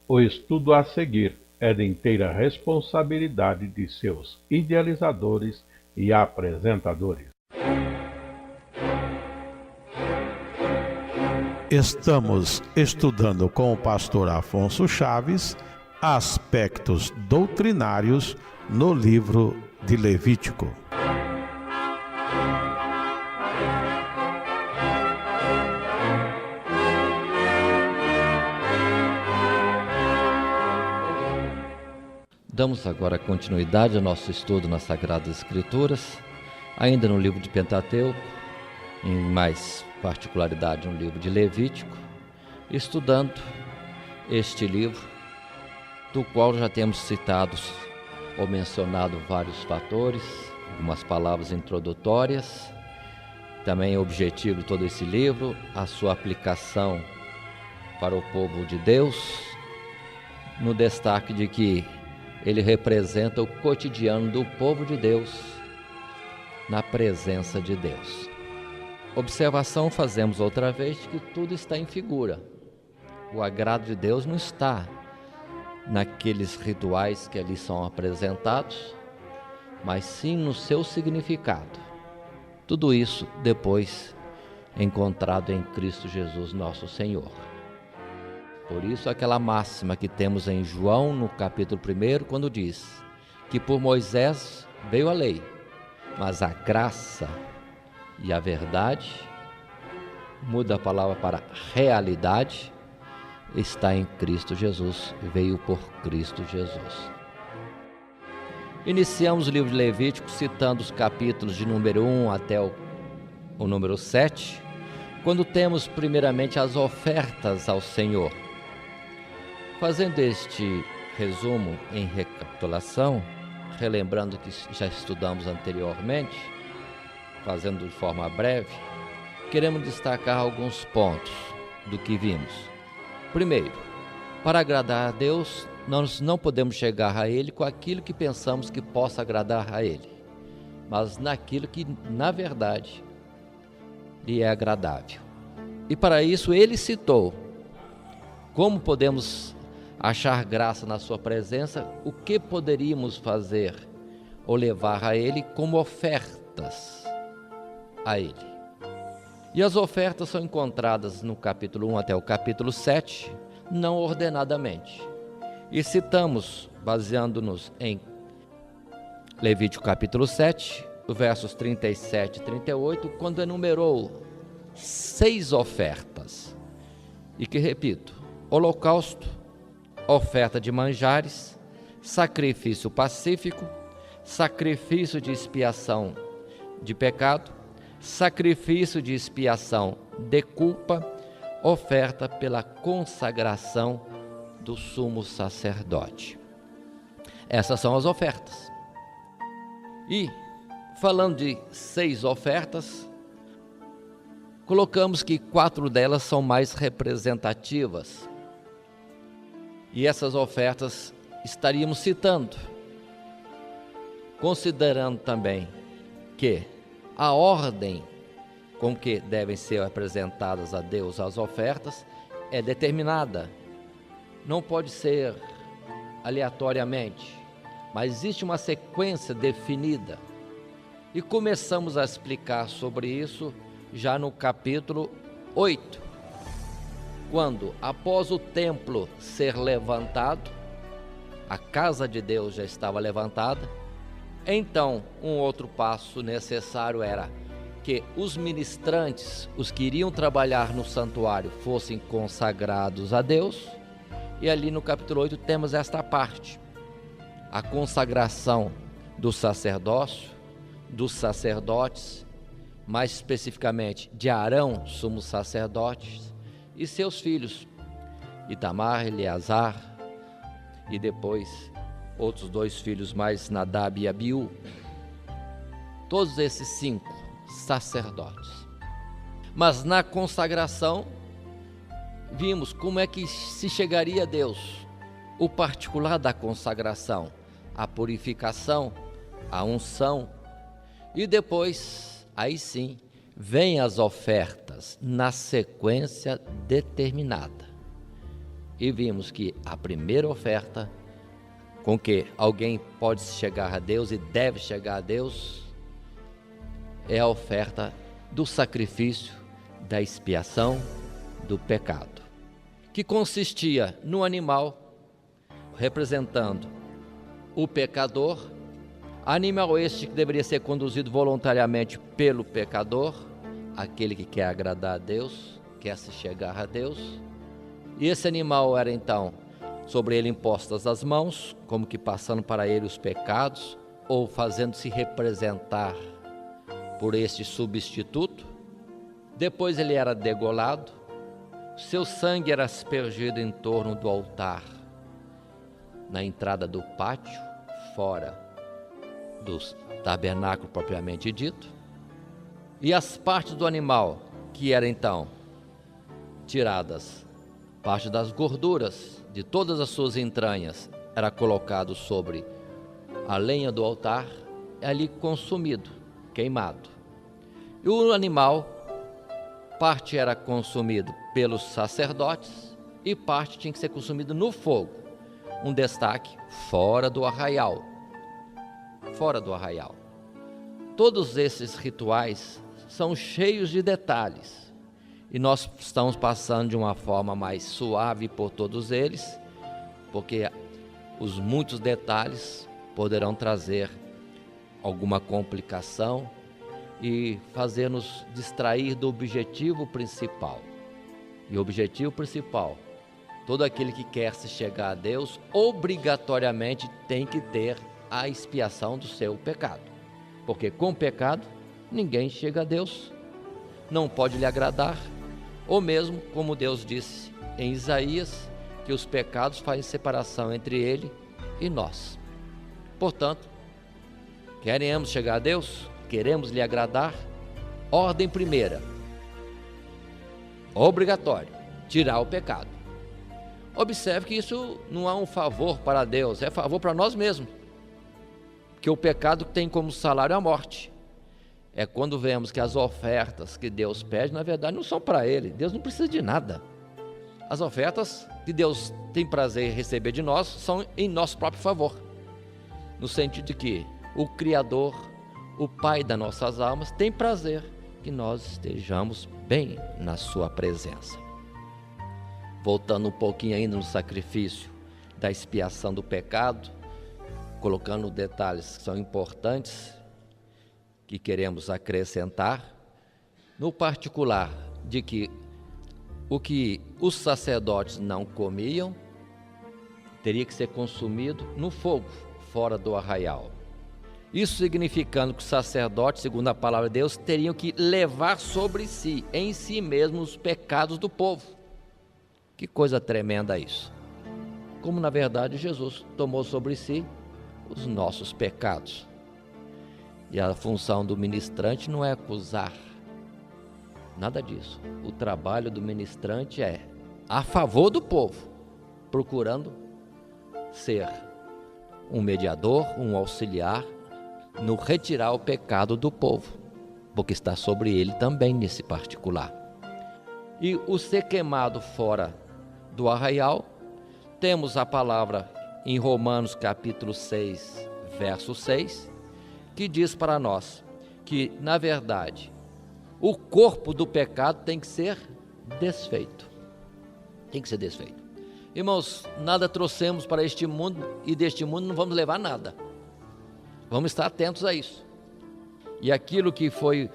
O estudo a seguir é de inteira responsabilidade de seus idealizadores e apresentadores. Estamos estudando com o pastor Afonso Chaves aspectos doutrinários no livro de Levítico. Damos agora continuidade ao nosso estudo nas Sagradas Escrituras, ainda no livro de Pentateuco, em mais particularidade no livro de Levítico, estudando este livro, do qual já temos citado ou mencionado vários fatores, algumas palavras introdutórias, também o objetivo de todo esse livro, a sua aplicação para o povo de Deus, no destaque de que ele representa o cotidiano do povo de Deus na presença de Deus. Observação fazemos outra vez de que tudo está em figura. O agrado de Deus não está naqueles rituais que ali são apresentados, mas sim no seu significado. Tudo isso depois encontrado em Cristo Jesus, nosso Senhor. Por isso aquela máxima que temos em João, no capítulo 1, quando diz que por Moisés veio a lei, mas a graça e a verdade, muda a palavra para realidade, está em Cristo Jesus, veio por Cristo Jesus. Iniciamos o livro de Levítico citando os capítulos de número 1 até o número 7, quando temos primeiramente as ofertas ao Senhor. Fazendo este resumo em recapitulação, relembrando que já estudamos anteriormente, fazendo de forma breve, queremos destacar alguns pontos do que vimos. Primeiro, para agradar a Deus, nós não podemos chegar a Ele com aquilo que pensamos que possa agradar a Ele, mas naquilo que, na verdade, lhe é agradável. E para isso Ele citou como podemos achar graça na sua presença, o que poderíamos fazer ou levar a Ele como ofertas a Ele. E as ofertas são encontradas no capítulo 1 até o capítulo 7, não ordenadamente. E citamos, baseando-nos em Levítico capítulo 7, versos 37 e 38, quando enumerou 6 ofertas. E que repito, holocausto, oferta de manjares, sacrifício pacífico, sacrifício de expiação de pecado, sacrifício de expiação de culpa, oferta pela consagração do sumo sacerdote. Essas são as ofertas. E, falando de 6 ofertas, colocamos que 4 delas são mais representativas. E essas ofertas estaríamos citando, considerando também que a ordem com que devem ser apresentadas a Deus as ofertas é determinada. Não pode ser aleatoriamente, mas existe uma sequência definida. E começamos a explicar sobre isso já no capítulo 8, quando, após o templo ser levantado, a casa de Deus já estava levantada, então um outro passo necessário era que os ministrantes, os que iriam trabalhar no santuário, fossem consagrados a Deus. E ali no capítulo 8 temos esta parte, a consagração do sacerdócio, dos sacerdotes, mais especificamente de Arão, sumo sacerdote, e seus filhos, Itamar, Eleazar, e depois outros 2 filhos mais, Nadab e Abiú. Todos esses 5 sacerdotes. Mas na consagração, vimos como é que se chegaria a Deus. O particular da consagração, a purificação, a unção, e depois, aí sim, vêm as ofertas na sequência determinada. e vimos que a primeira oferta com que alguém pode chegar a Deus e deve chegar a Deus é a oferta do sacrifício da expiação do pecado, que consistia no animal representando o pecador, animal este que deveria ser conduzido voluntariamente pelo pecador, aquele que quer agradar a Deus, quer se chegar a Deus, e esse animal era então sobre ele impostas as mãos, como que passando para ele os pecados, ou fazendo-se representar por este substituto. Depois ele era degolado, seu sangue era aspergido em torno do altar, na entrada do pátio, fora do tabernáculo propriamente dito, e as partes do animal, que eram então tiradas, parte das gorduras de todas as suas entranhas, era colocado sobre a lenha do altar, ali consumido, queimado. E o animal, parte era consumido pelos sacerdotes e parte tinha que ser consumido no fogo. Um destaque, fora do arraial. Fora do arraial. Todos esses rituais são cheios de detalhes e nós estamos passando de uma forma mais suave por todos eles, porque os muitos detalhes poderão trazer alguma complicação e fazer-nos distrair do objetivo principal. E o objetivo principal, todo aquele que quer se chegar a Deus, obrigatoriamente tem que ter a expiação do seu pecado. Porque com pecado, ninguém chega a Deus, não pode lhe agradar, ou mesmo, como Deus disse em Isaías, que os pecados fazem separação entre ele e nós. Portanto, queremos chegar a Deus, queremos lhe agradar, ordem primeira, obrigatório, tirar o pecado. Observe que isso não é um favor para Deus, é favor para nós mesmos, porque o pecado tem como salário a morte. É quando vemos que as ofertas que Deus pede, na verdade, não são para Ele. Deus não precisa de nada. As ofertas que Deus tem prazer em receber de nós são em nosso próprio favor, no sentido de que o Criador, o Pai das nossas almas, tem prazer que nós estejamos bem na sua presença. Voltando um pouquinho ainda no sacrifício da expiação do pecado, colocando detalhes que são importantes, que queremos acrescentar, no particular de que o que os sacerdotes não comiam teria que ser consumido no fogo, fora do arraial. Isso significando que os sacerdotes, segundo a palavra de Deus, teriam que levar sobre si, em si mesmos, os pecados do povo. Que coisa tremenda isso! Como na verdade Jesus tomou sobre si os nossos pecados. E a função do ministrante não é acusar, nada disso. O trabalho do ministrante é a favor do povo, procurando ser um mediador, um auxiliar, no retirar o pecado do povo, porque está sobre ele também nesse particular. E o ser queimado fora do arraial, temos a palavra em Romanos capítulo 6, verso 6, que diz para nós que, na verdade, o corpo do pecado tem que ser desfeito. Tem que ser desfeito. Irmãos, nada trouxemos para este mundo e deste mundo não vamos levar nada. Vamos estar atentos a isso. E aquilo que foi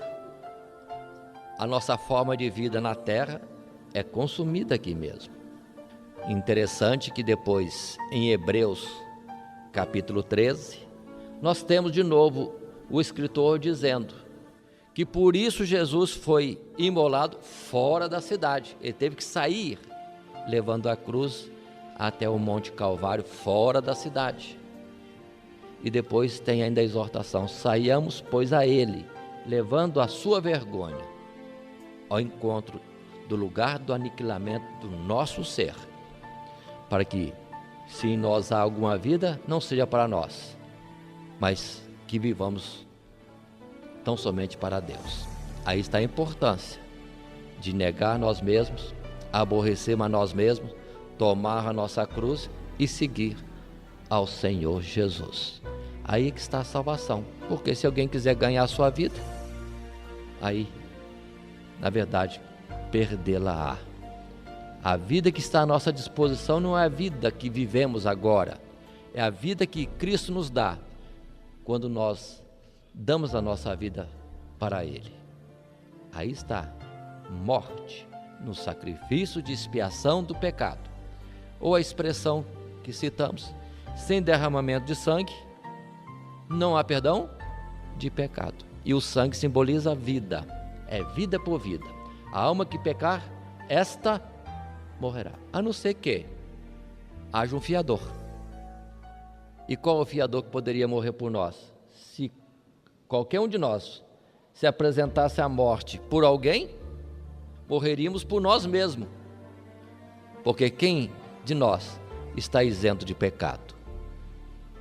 a nossa forma de vida na terra é consumida aqui mesmo. Interessante que depois, em Hebreus capítulo 13, nós temos de novo o escritor dizendo que por isso Jesus foi imolado fora da cidade. Ele teve que sair, levando a cruz até o Monte Calvário, fora da cidade. E depois tem ainda a exortação: saiamos, pois, a Ele, levando a sua vergonha, ao encontro do lugar do aniquilamento do nosso ser, para que, se em nós há alguma vida, não seja para nós, mas que vivamos tão somente para Deus. Aí está a importância de negar nós mesmos, aborrecer a nós mesmos, tomar a nossa cruz e seguir ao Senhor Jesus. Aí que está a salvação, porque se alguém quiser ganhar a sua vida, aí, na verdade, perdê-la-á. A vida que está à nossa disposição não é a vida que vivemos agora, é a vida que Cristo nos dá quando nós damos a nossa vida para Ele. Aí está, morte no sacrifício de expiação do pecado, ou a expressão que citamos, sem derramamento de sangue, não há perdão de pecado. E o sangue simboliza a vida, é vida por vida. A alma que pecar, esta morrerá, a não ser que haja um fiador. E qual é o fiador que poderia morrer por nós? Se qualquer um de nós se apresentasse à morte por alguém, morreríamos por nós mesmos. Porque quem de nós está isento de pecado?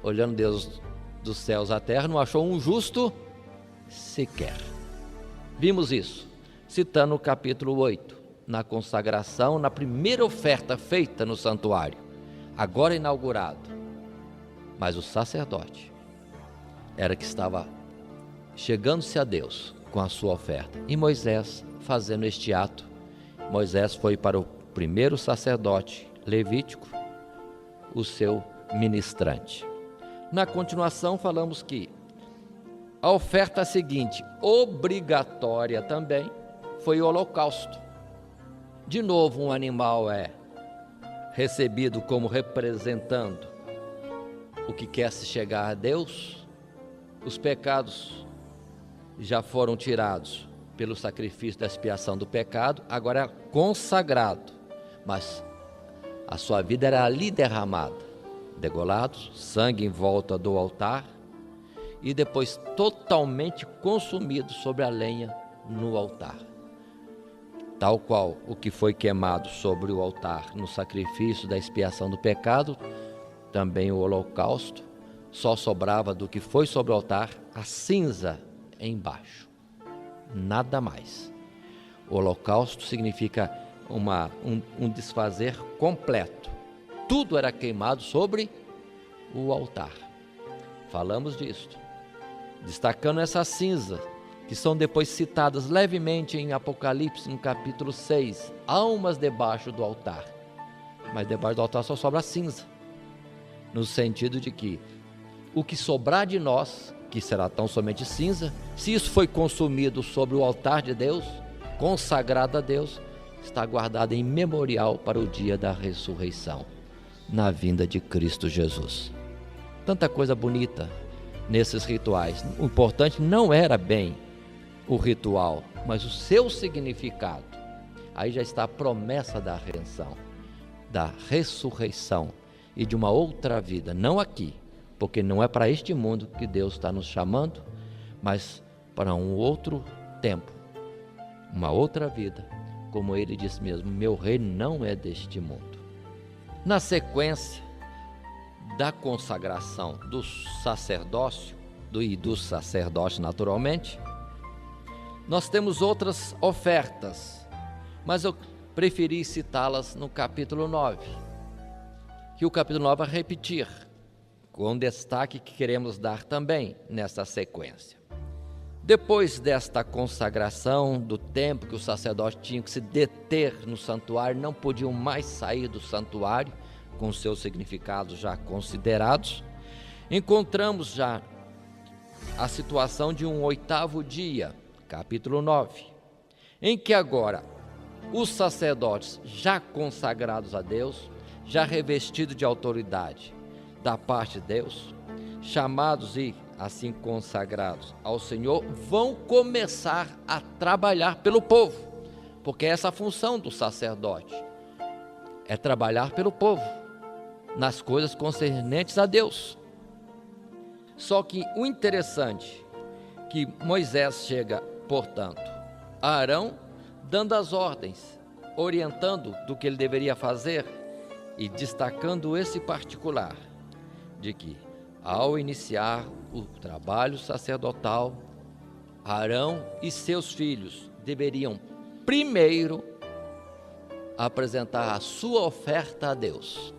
Olhando Deus dos céus à terra, não achou um justo sequer. Vimos isso, citando o capítulo 8, na consagração, na primeira oferta feita no santuário, agora inaugurado. Mas o sacerdote era que estava chegando-se a Deus com a sua oferta. E Moisés, fazendo este ato, Moisés foi para o primeiro sacerdote levítico, o seu ministrante. Na continuação, falamos que a oferta seguinte, obrigatória também, foi o holocausto. De novo, um animal é recebido como representando o que quer se chegar a Deus. Os pecados já foram tirados pelo sacrifício da expiação do pecado, agora é consagrado, mas a sua vida era ali derramada, degolados, sangue em volta do altar e depois totalmente consumido sobre a lenha no altar. Tal qual o que foi queimado sobre o altar no sacrifício da expiação do pecado, também o holocausto, só sobrava do que foi sobre o altar a cinza embaixo, nada mais. O holocausto significa um desfazer completo. Tudo era queimado sobre o altar. Falamos disto, destacando essa cinza, que são depois citadas levemente em Apocalipse, no capítulo 6, almas debaixo do altar. Mas debaixo do altar só sobra cinza, no sentido de que o que sobrar de nós, que será tão somente cinza, se isso foi consumido sobre o altar de Deus, consagrado a Deus, está guardado em memorial para o dia da ressurreição, na vinda de Cristo Jesus. Tanta coisa bonita nesses rituais. O importante não era bem o ritual, mas o seu significado. Aí já está a promessa da redenção, da ressurreição e de uma outra vida, não aqui, porque não é para este mundo que Deus está nos chamando, mas para um outro tempo, uma outra vida, como ele disse mesmo, meu reino não é deste mundo. Na sequência da consagração do sacerdócio, e do sacerdote naturalmente, nós temos outras ofertas, mas eu preferi citá-las no capítulo 9, que o capítulo 9 vai repetir, com destaque que queremos dar também nessa sequência. Depois desta consagração, do tempo que o sacerdote tinha que se deter no santuário, não podiam mais sair do santuário, com seus significados já considerados, encontramos já a situação de um 8º dia, capítulo 9, em que agora os sacerdotes já consagrados a Deus, já revestidos de autoridade da parte de Deus, chamados e assim consagrados ao Senhor, vão começar a trabalhar pelo povo, porque essa é a função do sacerdote, é trabalhar pelo povo, nas coisas concernentes a Deus. Só que o interessante, que Moisés chega, portanto, a Arão, dando as ordens, orientando do que ele deveria fazer e destacando esse particular, de que ao iniciar o trabalho sacerdotal, Arão e seus filhos deveriam primeiro apresentar a sua oferta a Deus.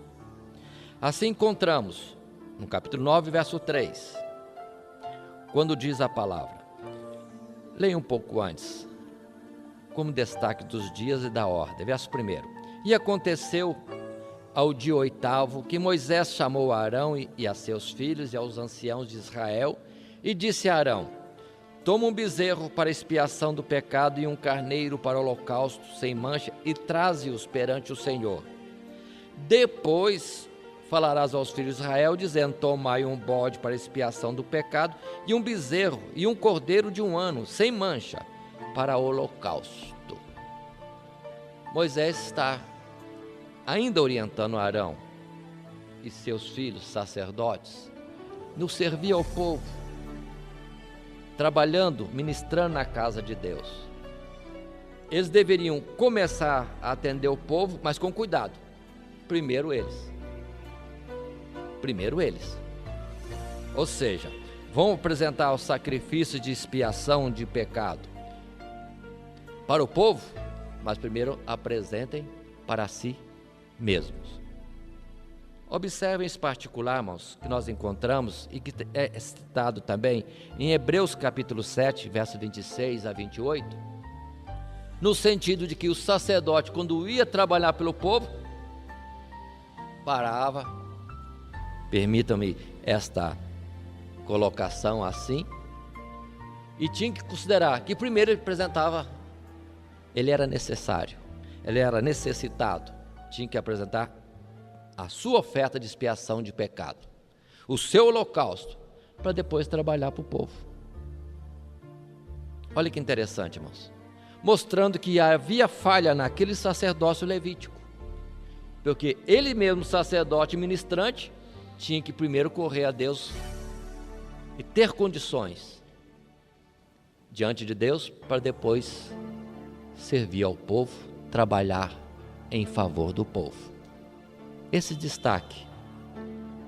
Assim encontramos no capítulo 9, verso 3, quando diz a palavra. Leia um pouco antes, como destaque dos dias e da ordem. Verso 1. E aconteceu ao dia 8º que Moisés chamou a Arão e a seus filhos e aos anciãos de Israel e disse a Arão: toma um bezerro para expiação do pecado e um carneiro para o holocausto sem mancha e traze-os perante o Senhor. Depois falarás aos filhos de Israel, dizendo: tomai um bode para expiação do pecado e um bezerro e um cordeiro de 1 ano, sem mancha, para o holocausto. Moisés está ainda orientando Arão e seus filhos sacerdotes no servir ao povo, trabalhando, ministrando na casa de Deus. Eles deveriam começar a atender o povo, mas com cuidado. Primeiro eles. Ou seja, vão apresentar o sacrifício de expiação de pecado para o povo, mas primeiro apresentem para si mesmos. Observem esse particular, irmãos, que nós encontramos e que é citado também em Hebreus capítulo 7, verso 26 a 28, no sentido de que o sacerdote, quando ia trabalhar pelo povo, parava, permitam-me esta colocação assim, e tinha que considerar que primeiro ele apresentava, ele era necessário, ele era necessitado, tinha que apresentar a sua oferta de expiação de pecado, o seu holocausto, para depois trabalhar para o povo. Olha que interessante, irmãos, mostrando que havia falha naquele sacerdócio levítico, porque ele mesmo, sacerdote ministrante, tinha que primeiro correr a Deus e ter condições diante de Deus para depois servir ao povo, trabalhar em favor do povo. Esse destaque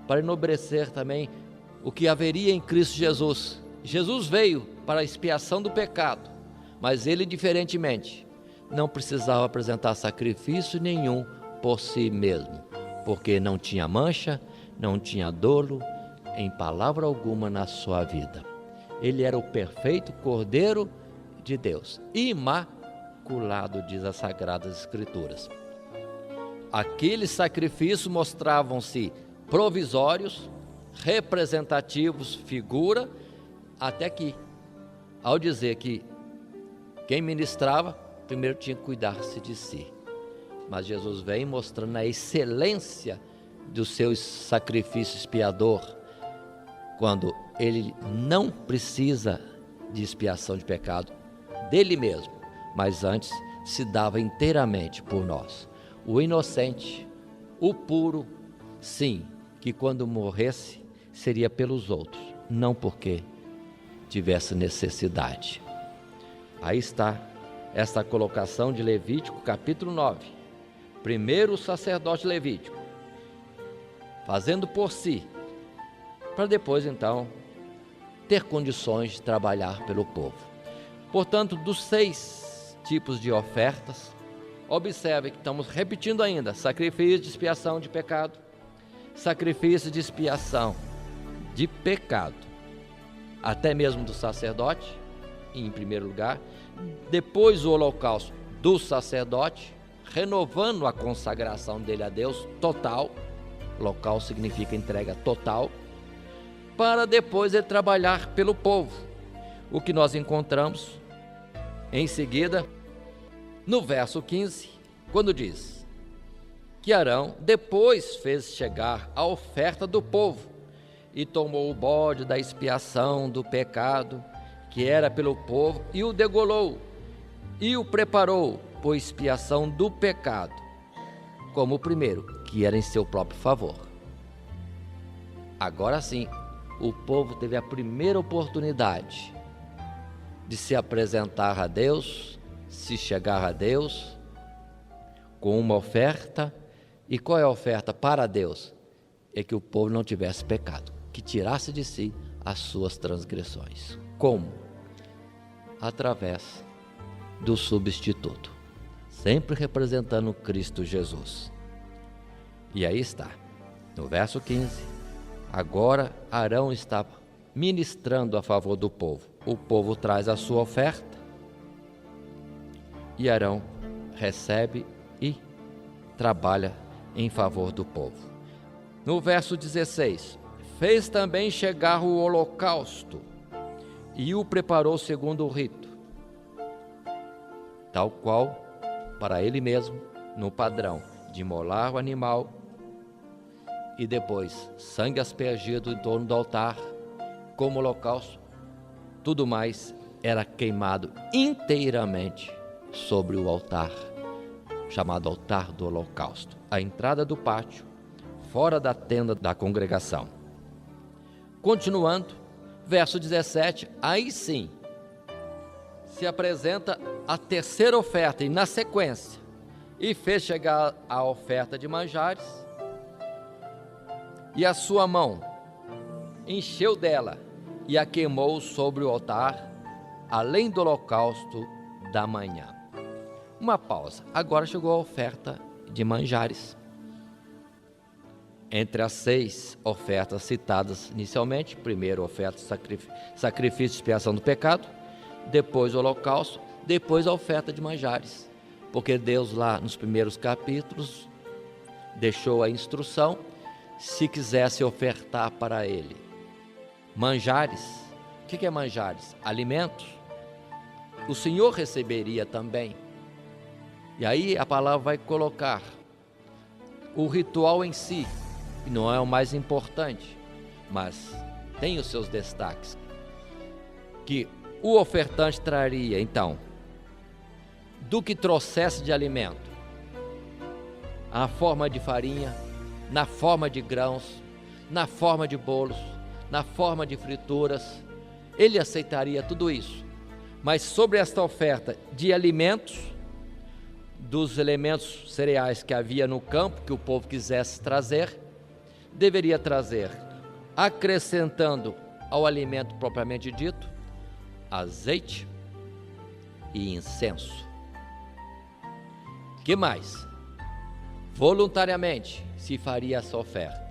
para enobrecer também o que haveria em Cristo Jesus. Jesus veio para a expiação do pecado, mas ele, diferentemente, não precisava apresentar sacrifício nenhum por si mesmo, porque não tinha mancha, não tinha dolo em palavra alguma na sua vida. Ele era o perfeito Cordeiro de Deus, imaculado, diz as Sagradas Escrituras. Aqueles sacrifícios mostravam-se provisórios, representativos, figura, até que, ao dizer que quem ministrava, primeiro tinha que cuidar-se de si. Mas Jesus vem mostrando a excelência do seu sacrifício expiador, quando ele não precisa de expiação de pecado dele mesmo, mas antes se dava inteiramente por nós. O inocente, o puro, sim, que quando morresse seria pelos outros, não porque tivesse necessidade. Aí está esta colocação de Levítico capítulo 9, primeiro o sacerdote levítico, fazendo por si, para depois então ter condições de trabalhar pelo povo. Portanto, dos 6 tipos de ofertas, observe que estamos repetindo ainda: sacrifício de expiação de pecado, sacrifício de expiação de pecado, até mesmo do sacerdote, em primeiro lugar, depois o holocausto do sacerdote, renovando a consagração dele a Deus total, local significa entrega total, para depois ele trabalhar pelo povo, o que nós encontramos em seguida no verso 15, quando diz que Arão depois fez chegar a oferta do povo e tomou o bode da expiação do pecado, que era pelo povo, e o degolou e o preparou por expiação do pecado, como o primeiro, que era em seu próprio favor. Agora sim, o povo teve a primeira oportunidade de se apresentar a Deus, se chegar a Deus com uma oferta. E qual é a oferta para Deus? É que o povo não tivesse pecado, que tirasse de si as suas transgressões. Como? Através do substituto, sempre representando Cristo Jesus. E aí está, no verso 15, agora Arão está ministrando a favor do povo. O povo traz a sua oferta e Arão recebe e trabalha em favor do povo. No verso 16, fez também chegar o holocausto e o preparou segundo o rito, tal qual para ele mesmo, no padrão de imolar o animal e depois sangue aspergido em torno do altar, como holocausto. Tudo mais era queimado inteiramente sobre o altar, chamado altar do holocausto, à entrada do pátio, fora da tenda da congregação. Continuando, verso 17, aí sim se apresenta a terceira oferta, e na sequência, e fez chegar a oferta de manjares, e a sua mão encheu dela e a queimou sobre o altar, além do holocausto da manhã. Uma pausa, agora chegou a oferta de manjares. Entre as 6 ofertas citadas inicialmente, primeiro oferta sacrifício de expiação do pecado, depois o holocausto, depois a oferta de manjares, porque Deus lá nos primeiros capítulos deixou a instrução, se quisesse ofertar para ele manjares. O que é manjares? Alimentos. O Senhor receberia também. E aí a palavra vai colocar o ritual em si, que não é o mais importante, mas tem os seus destaques, que o ofertante traria, então, do que trouxesse de alimento, a forma de farinha, na forma de grãos, na forma de bolos, na forma de frituras, ele aceitaria tudo isso. Mas sobre esta oferta de alimentos, dos elementos cereais que havia no campo, que o povo quisesse trazer, deveria trazer, acrescentando ao alimento propriamente dito, azeite e incenso. Que mais? Voluntariamente se faria essa oferta.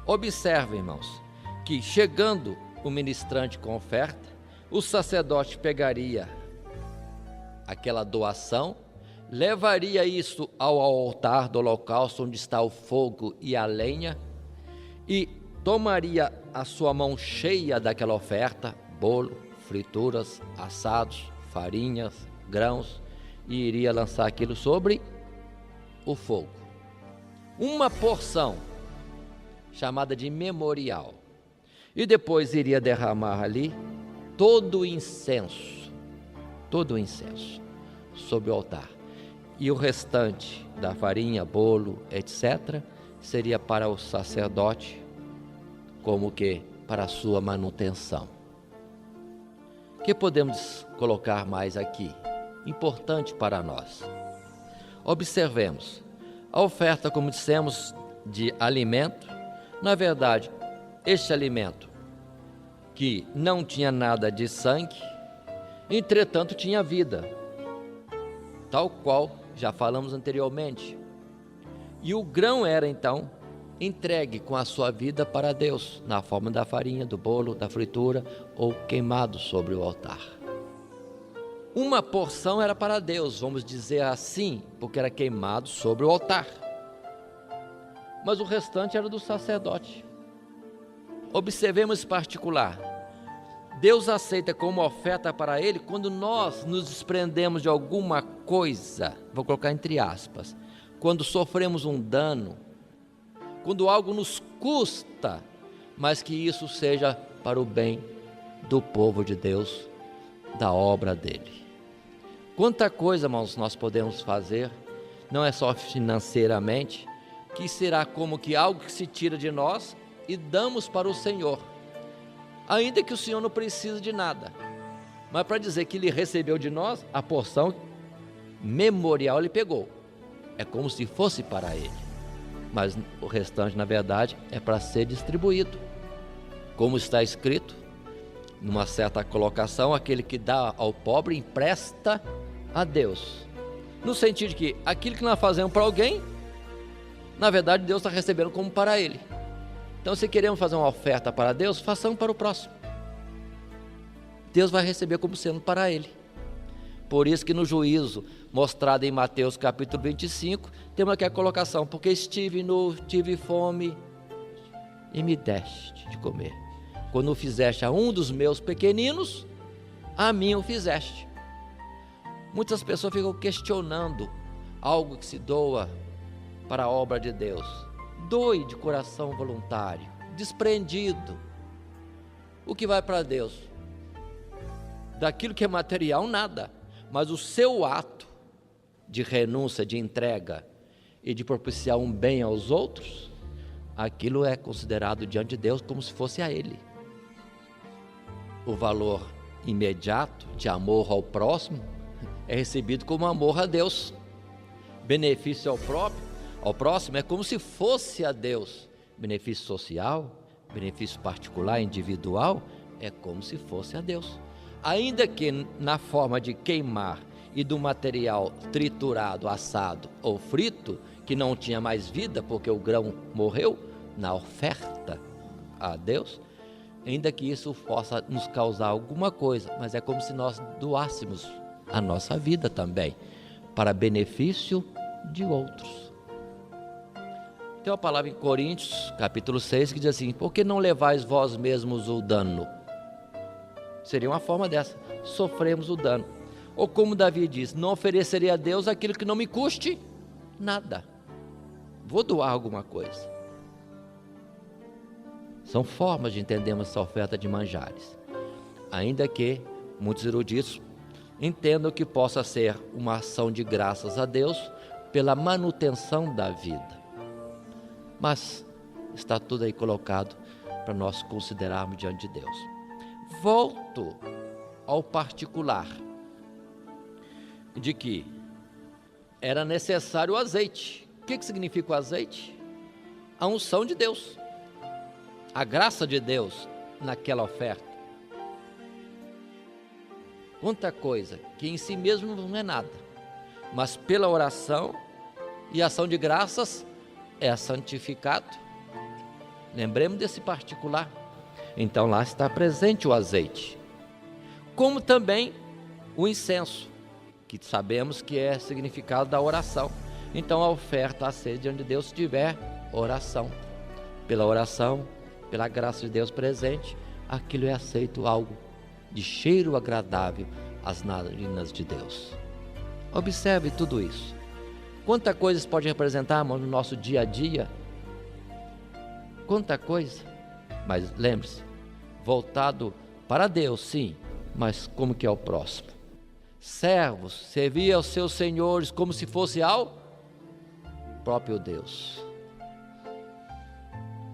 Observe, irmãos, que chegando o ministrante com oferta, o sacerdote pegaria aquela doação, levaria isso ao altar do holocausto, onde está o fogo e a lenha, e tomaria a sua mão cheia daquela oferta, bolo, frituras, assados, farinhas, grãos, e iria lançar aquilo sobre o fogo. Uma porção chamada de memorial, e depois iria derramar ali todo o incenso sobre o altar, e o restante da farinha, bolo, etc., seria para o sacerdote, como que para a sua manutenção. O que podemos colocar mais aqui? Importante para nós. Observemos, a oferta, como dissemos, de alimento, na verdade, este alimento que não tinha nada de sangue, entretanto tinha vida, tal qual já falamos anteriormente. E o grão era então entregue com a sua vida para Deus, na forma da farinha, do bolo, da fritura, ou queimado sobre o altar. Uma porção era para Deus, vamos dizer assim, porque era queimado sobre o altar, mas o restante era do sacerdote. Observemos esse particular. Deus aceita como oferta para Ele quando nós nos desprendemos de alguma coisa, vou colocar entre aspas, quando sofremos um dano, quando algo nos custa, mas que isso seja para o bem do povo de Deus, da obra dele. Quanta coisa, irmãos, nós podemos fazer, não é só financeiramente, que será como que algo que se tira de nós e damos para o Senhor, ainda que o Senhor não precise de nada, mas para dizer que Ele recebeu de nós a porção memorial, Ele pegou, é como se fosse para Ele, mas o restante, na verdade, é para ser distribuído, como está escrito, numa certa colocação, aquele que dá ao pobre empresta a Deus, No sentido de que aquilo que nós fazemos para alguém, na verdade Deus está recebendo como para Ele. Então, se queremos fazer uma oferta para Deus, façamos para o próximo. Deus vai receber como sendo para Ele. Por isso que no juízo mostrado em Mateus capítulo 25, temos aqui a colocação: porque estive nu, tive fome e me deste de comer. Quando o fizeste a um dos meus pequeninos, a mim o fizeste. Muitas pessoas ficam questionando algo que se doa para a obra de Deus. Doe de coração voluntário, desprendido. O que vai para Deus? Daquilo que é material, nada. Mas o seu ato de renúncia, de entrega e de propiciar um bem aos outros, aquilo é considerado diante de Deus como se fosse a Ele. O valor imediato de amor ao próximo é recebido como amor a Deus. Benefício ao próximo é como se fosse a Deus. Benefício social, benefício particular, individual, é como se fosse a Deus. Ainda que na forma de queimar e do material triturado, assado ou frito, que não tinha mais vida porque o grão morreu, na oferta a Deus, ainda que isso possa nos causar alguma coisa, mas é como se nós doássemos a nossa vida também, para benefício de outros. Tem uma palavra em Coríntios, capítulo 6, que diz assim: por que não levais vós mesmos o dano? Seria uma forma dessa: sofremos o dano. Ou como Davi diz: não oferecerei a Deus aquilo que não me custe nada. Vou doar alguma coisa. São formas de entendermos essa oferta de manjares. Ainda que muitos eruditos entendam que possa ser uma ação de graças a Deus pela manutenção da vida. Mas está tudo aí colocado para nós considerarmos diante de Deus. Volto ao particular de que era necessário o azeite. O que significa o azeite? A unção de Deus, a graça de Deus naquela oferta. Quanta coisa que em si mesmo não é nada, mas pela oração e ação de graças é santificado. Lembremos desse particular. Então lá está presente o azeite, como também o incenso, que sabemos que é significado da oração. Então a oferta a ser diante de Deus tiver oração. Pela oração, pela graça de Deus presente, aquilo é aceito algo de cheiro agradável às narinas de Deus. Observe tudo isso. Quanta coisa isso pode representar, irmão, no nosso dia a dia. Quanta coisa. Mas lembre-se, voltado para Deus, sim, mas como que é o próximo? Servos, servir aos seus senhores como se fosse ao próprio Deus.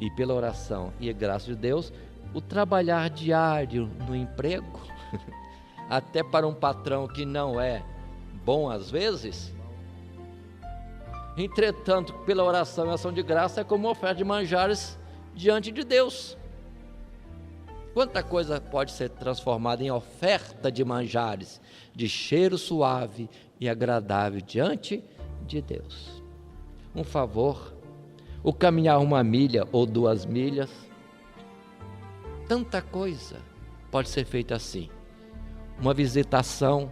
E pela oração e a graça de Deus, o trabalhar diário no emprego, até para um patrão que não é bom às vezes, entretanto, pela oração e ação de graça, é como uma oferta de manjares diante de Deus. Quanta coisa pode ser transformada em oferta de manjares, de cheiro suave e agradável diante de Deus. Um favor, o caminhar 1 milha ou 2 milhas, tanta coisa pode ser feita assim. Uma visitação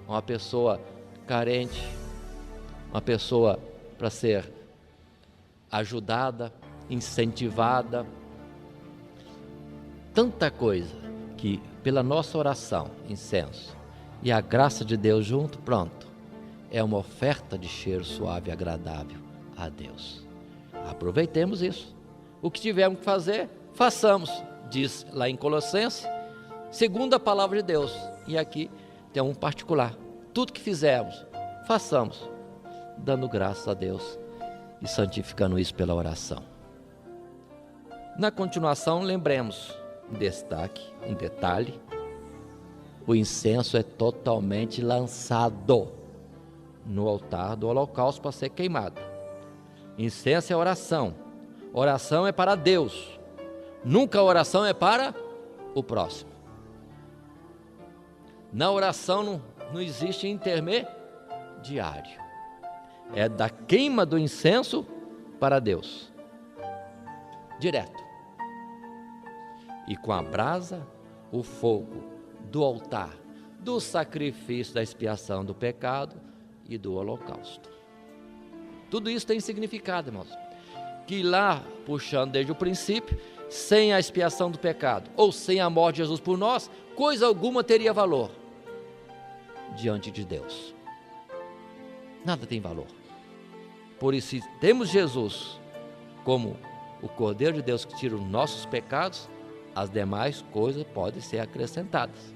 a uma pessoa carente, uma pessoa para ser ajudada, incentivada. Tanta coisa que pela nossa oração, incenso e a graça de Deus junto, pronto, é uma oferta de cheiro suave e agradável a Deus. Aproveitemos isso. O que tivermos que fazer, façamos, diz lá em Colossenses, segundo a palavra de Deus. E aqui tem um particular: tudo que fizermos, façamos, dando graças a Deus e santificando isso pela oração. Na continuação, lembremos, um destaque, um detalhe: o incenso é totalmente lançado no altar do holocausto para ser queimado. Incenso é oração. Oração é para Deus. Nunca a oração é para o próximo. Na oração não existe intermediário. diário. É da queima do incenso para Deus, direto. E com a brasa, o fogo do altar, do sacrifício da expiação do pecado e do holocausto. Tudo isso tem significado, irmãos. Que lá, puxando desde o princípio, sem a expiação do pecado, ou sem a morte de Jesus por nós, coisa alguma teria valor diante de Deus. Nada tem valor. Por isso, se temos Jesus como o Cordeiro de Deus que tira os nossos pecados, as demais coisas podem ser acrescentadas.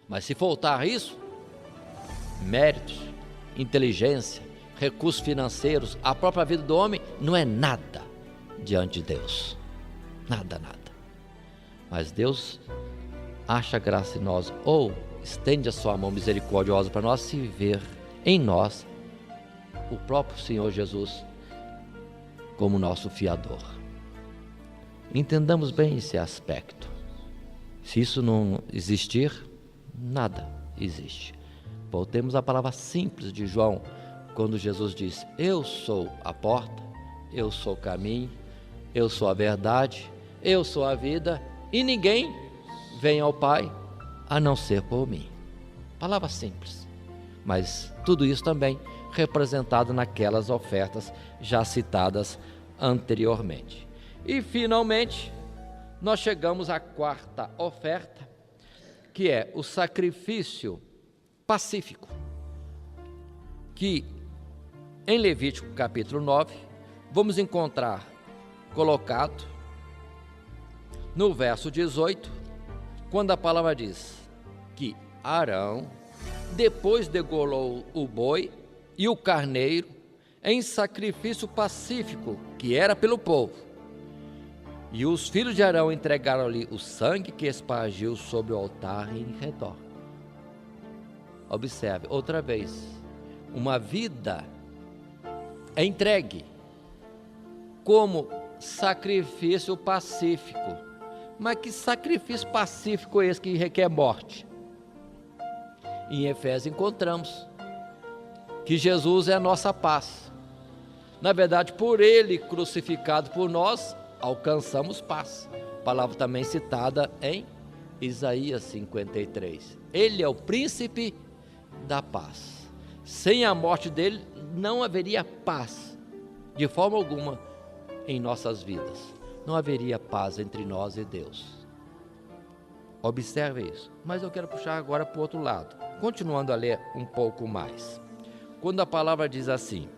Mas se faltar isso, méritos, inteligência, recursos financeiros, a própria vida do homem não é nada diante de Deus. Nada, nada. Mas Deus acha graça em nós, ou estende a sua mão misericordiosa para nós, se ver em nós o próprio Senhor Jesus como nosso fiador. Entendamos bem esse aspecto. Se isso não existir, nada existe. Voltemos à palavra simples de João, quando Jesus diz: eu sou a porta, eu sou o caminho, eu sou a verdade, eu sou a vida, e ninguém vem ao Pai a não ser por mim. Palavra simples, mas tudo isso também representado naquelas ofertas já citadas anteriormente. E finalmente, nós chegamos à quarta oferta, que é o sacrifício pacífico, que em Levítico capítulo 9, vamos encontrar colocado no verso 18, quando a palavra diz que Arão, depois degolou o boi e o carneiro em sacrifício pacífico, que era pelo povo. E os filhos de Arão entregaram-lhe o sangue que espargiu sobre o altar em redor. Observe, outra vez, uma vida é entregue como sacrifício pacífico. Mas que sacrifício pacífico é esse que requer morte? Em Efésios encontramos que Jesus é a nossa paz. Na verdade, por Ele crucificado por nós, alcançamos paz. Palavra também citada em Isaías 53. Ele é o príncipe da paz. Sem a morte dele, não haveria paz, de forma alguma, em nossas vidas. Não haveria paz entre nós e Deus. Observe isso. Mas eu quero puxar agora para o outro lado, continuando a ler um pouco mais. Quando a palavra diz assim,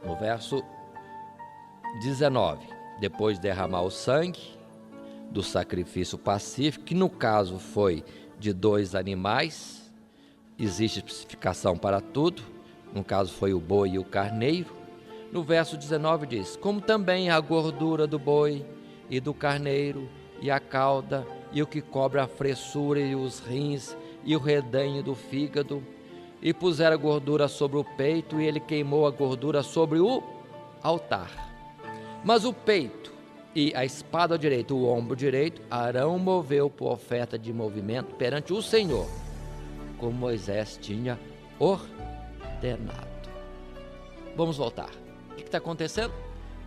no verso 19, depois de derramar o sangue do sacrifício pacífico, que no caso foi de 2 animais, existe especificação para tudo, no caso foi o boi e o carneiro. No verso 19 diz: como também a gordura do boi e do carneiro, e a cauda, e o que cobre a fressura, e os rins, e o redenho do fígado, e puseram a gordura sobre o peito, e ele queimou a gordura sobre o altar. Mas o peito e a espada direita, o ombro direito, Arão moveu por oferta de movimento perante o Senhor, como Moisés tinha ordenado. Vamos voltar. O que está acontecendo?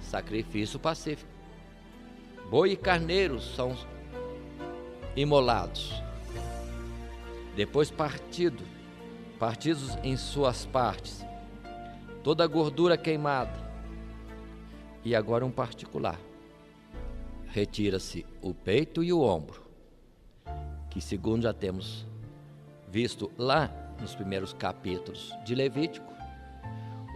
Sacrifício pacífico. Boi e carneiro são imolados. Depois partidos em suas partes. Toda a gordura queimada. E agora um particular. Retira-se o peito e o ombro, que segundo já temos visto lá nos primeiros capítulos de Levítico,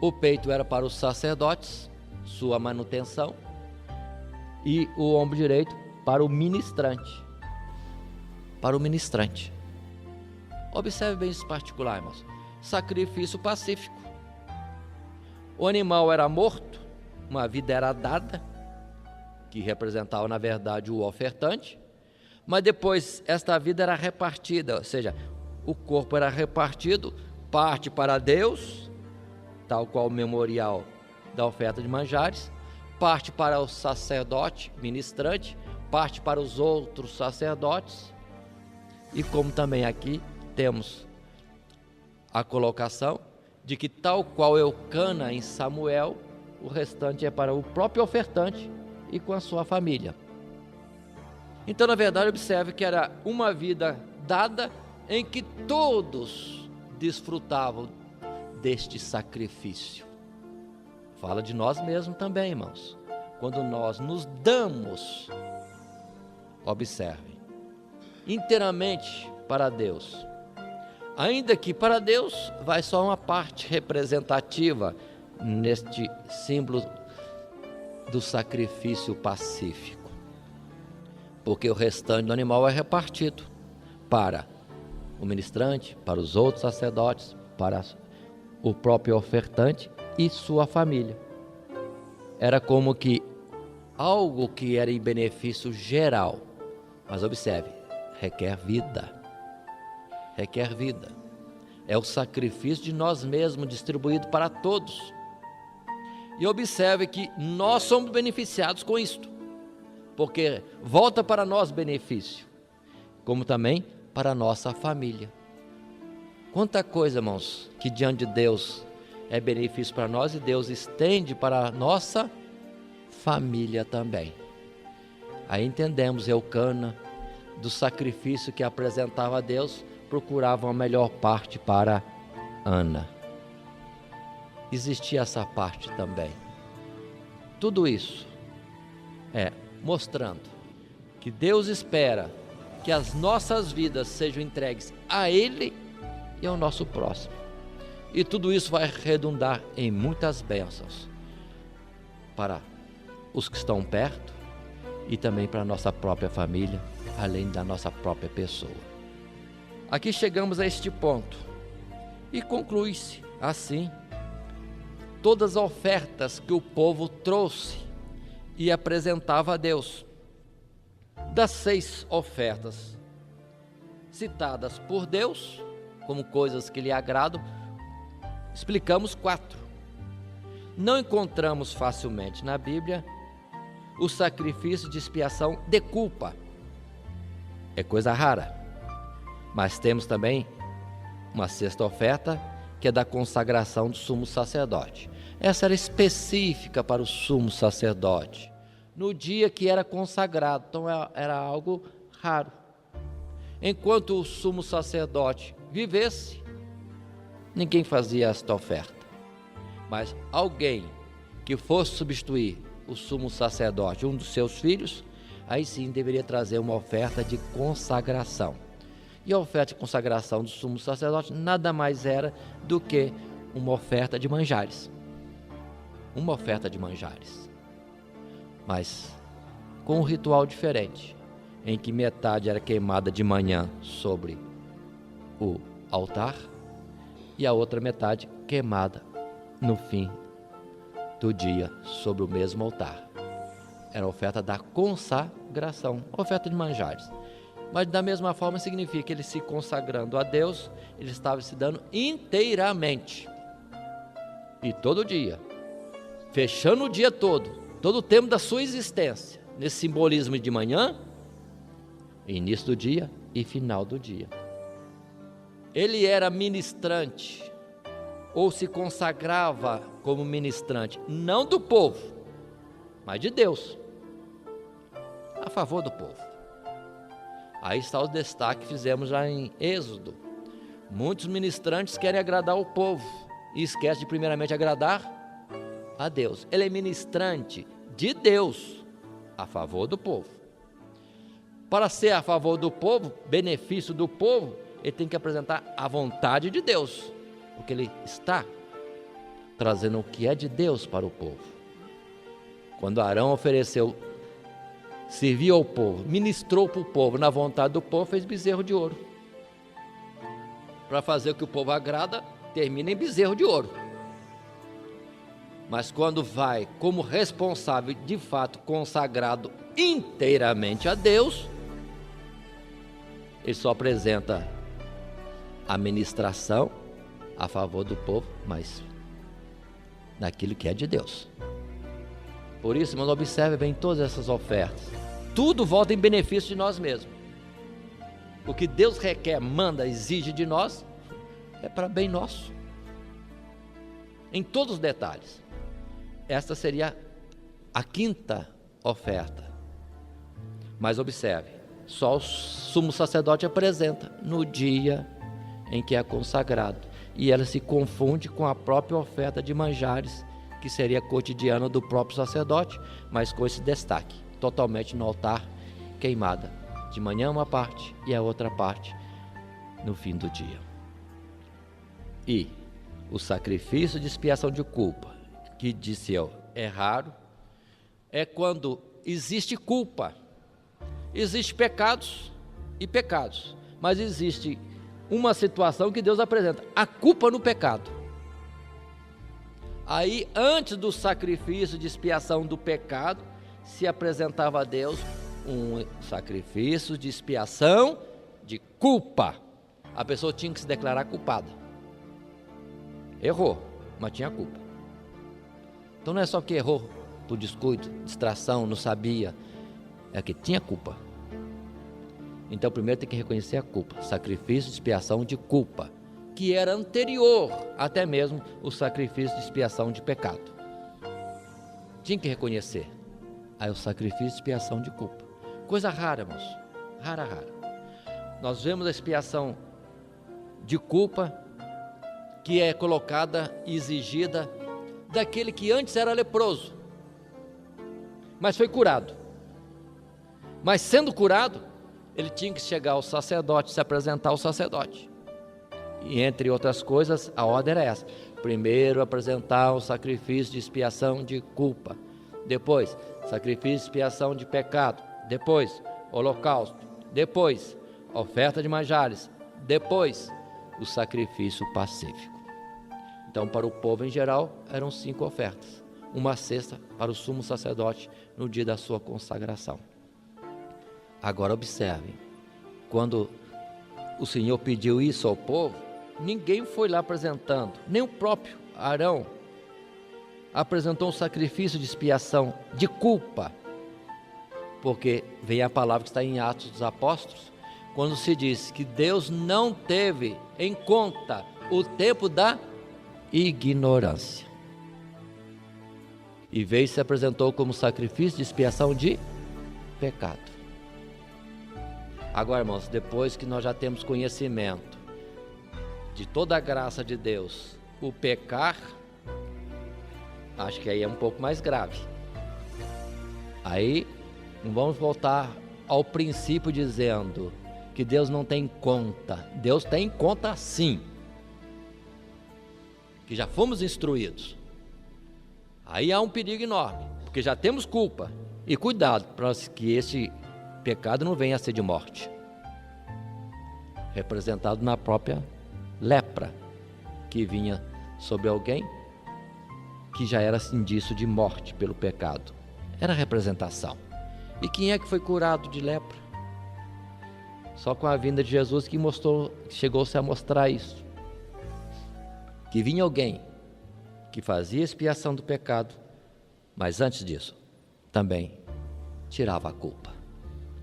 o peito era para os sacerdotes, sua manutenção, e o ombro direito para o ministrante. Para o ministrante. Observe bem esse particular, irmãos. Sacrifício pacífico. O animal era morto, uma vida era dada, que representava na verdade o ofertante, mas depois esta vida era repartida, ou seja, o corpo era repartido, parte para Deus, tal qual o memorial da oferta de manjares, parte para o sacerdote, ministrante, parte para os outros sacerdotes, e como também aqui temos a colocação de que tal qual Eucana em Samuel, o restante é para o próprio ofertante e com a sua família. Então, na verdade, observe que era uma vida dada em que todos desfrutavam deste sacrifício. Fala de nós mesmos também, irmãos. Quando nós nos damos, observem, inteiramente para Deus. Ainda que para Deus vai só uma parte representativa neste símbolo do sacrifício pacífico. Porque o restante do animal é repartido para o ministrante, para os outros sacerdotes, para o próprio ofertante e sua família. Era como que algo que era em benefício geral. Mas observe, requer vida. Requer vida. É o sacrifício de nós mesmos distribuído para todos. E observe que nós somos beneficiados com isto, porque volta para nós benefício, como também para a nossa família. Quanta coisa, irmãos, que diante de Deus é benefício para nós e Deus estende para a nossa família também. Aí entendemos Eucana, do sacrifício que apresentava a Deus, procurava a melhor parte para Ana. Existia essa parte também. Tudo isso é mostrando que Deus espera que as nossas vidas sejam entregues a Ele e ao nosso próximo. E tudo isso vai redundar em muitas bênçãos para os que estão perto e também para a nossa própria família, além da nossa própria pessoa. Aqui chegamos a este ponto e conclui-se assim todas as ofertas que o povo trouxe e apresentava a Deus. Das 6 ofertas citadas por Deus como coisas que lhe agradam, explicamos 4. Não encontramos facilmente na Bíblia o sacrifício de expiação de culpa. É coisa rara. Mas temos também uma 6ª oferta, que é da consagração do sumo sacerdote. Essa era específica para o sumo sacerdote, no dia que era consagrado, então era algo raro. Enquanto o sumo sacerdote vivesse, ninguém fazia esta oferta. Mas alguém que fosse substituir o sumo sacerdote, um dos seus filhos, aí sim deveria trazer uma oferta de consagração. E a oferta de consagração do sumo sacerdote nada mais era do que uma oferta de manjares. Uma oferta de manjares. Mas com um ritual diferente, em que metade era queimada de manhã sobre o altar e a outra metade queimada no fim do dia sobre o mesmo altar. Era a oferta da consagração, oferta de manjares. Mas da mesma forma significa que ele se consagrando a Deus, ele estava se dando inteiramente. E todo dia, fechando o dia todo o tempo da sua existência, nesse simbolismo de manhã, início do dia e final do dia. Ele era ministrante, ou se consagrava como ministrante, não do povo, mas de Deus, a favor do povo. Aí está o destaque que fizemos já em Êxodo. Muitos ministrantes querem agradar o povo e esquecem de primeiramente agradar a Deus. Ele é ministrante de Deus a favor do povo. Para ser a favor do povo, benefício do povo, ele tem que apresentar a vontade de Deus, porque ele está trazendo o que é de Deus para o povo. Quando Arão ofereceu, serviu ao povo, ministrou para o povo, na vontade do povo, fez bezerro de ouro. Para fazer o que o povo agrada, termina em bezerro de ouro. Mas quando vai como responsável, de fato consagrado inteiramente a Deus, ele só apresenta a ministração a favor do povo, mas naquilo que é de Deus. Por isso, irmãos, observe bem todas essas ofertas. Tudo volta em benefício de nós mesmos. O que Deus requer, manda, exige de nós, é para bem nosso. em todos os detalhes. Esta seria a quinta oferta. Mas observe, só o sumo sacerdote apresenta no dia em que é consagrado, e ela se confunde com a própria oferta de manjares, que seria cotidiana do próprio sacerdote, mas com esse destaque, totalmente no altar, queimada, de manhã uma parte e a outra parte no fim do dia. E o sacrifício de expiação de culpa, que disse eu, é raro, é quando existe culpa. Existem pecados e pecados, mas existe uma situação que Deus apresenta, a culpa no pecado. Aí, antes do sacrifício de expiação do pecado, se apresentava a Deus um sacrifício de expiação de culpa. A pessoa tinha que se declarar culpada. Errou, mas tinha culpa. Então não é só que errou por descuido, distração, não sabia, é que tinha culpa. Então primeiro tem que reconhecer a culpa, sacrifício de expiação de culpa, que era anterior até mesmo o sacrifício de expiação de pecado. Tinha que reconhecer. Aí o sacrifício de expiação de culpa, coisa rara, irmãos, rara. Nós vemos a expiação de culpa que é colocada e exigida daquele que antes era leproso, mas foi curado. Mas sendo curado, ele tinha que chegar ao sacerdote, se apresentar ao sacerdote. E entre outras coisas, a ordem era essa: primeiro apresentar o sacrifício de expiação de culpa, depois sacrifício de expiação de pecado, depois holocausto, depois oferta de manjares, depois o sacrifício pacífico. Então, para o povo em geral, eram 5 ofertas, uma sexta para o sumo sacerdote no dia da sua consagração. Agora observem, quando o Senhor pediu isso ao povo, ninguém foi lá apresentando, nem o próprio Arão apresentou um sacrifício de expiação de culpa, porque vem a palavra que está em Atos dos Apóstolos, quando se diz que Deus não teve em conta o tempo da ignorância, e veio e se apresentou como sacrifício de expiação de pecado. Agora, irmãos, depois que nós já temos conhecimento de toda a graça de Deus, o pecar, acho que aí é um pouco mais grave. Aí vamos voltar ao princípio dizendo que Deus não tem conta. Deus tem conta sim, que já fomos instruídos. Aí há um perigo enorme, porque já temos culpa. E cuidado para que esse pecado não venha a ser de morte, representado na própria lepra que vinha sobre alguém, que já era indício de morte pelo pecado. Era representação. E quem é que foi curado de lepra? Só com a vinda de Jesus que chegou-se a mostrar isso, que vinha alguém que fazia expiação do pecado, mas antes disso também tirava a culpa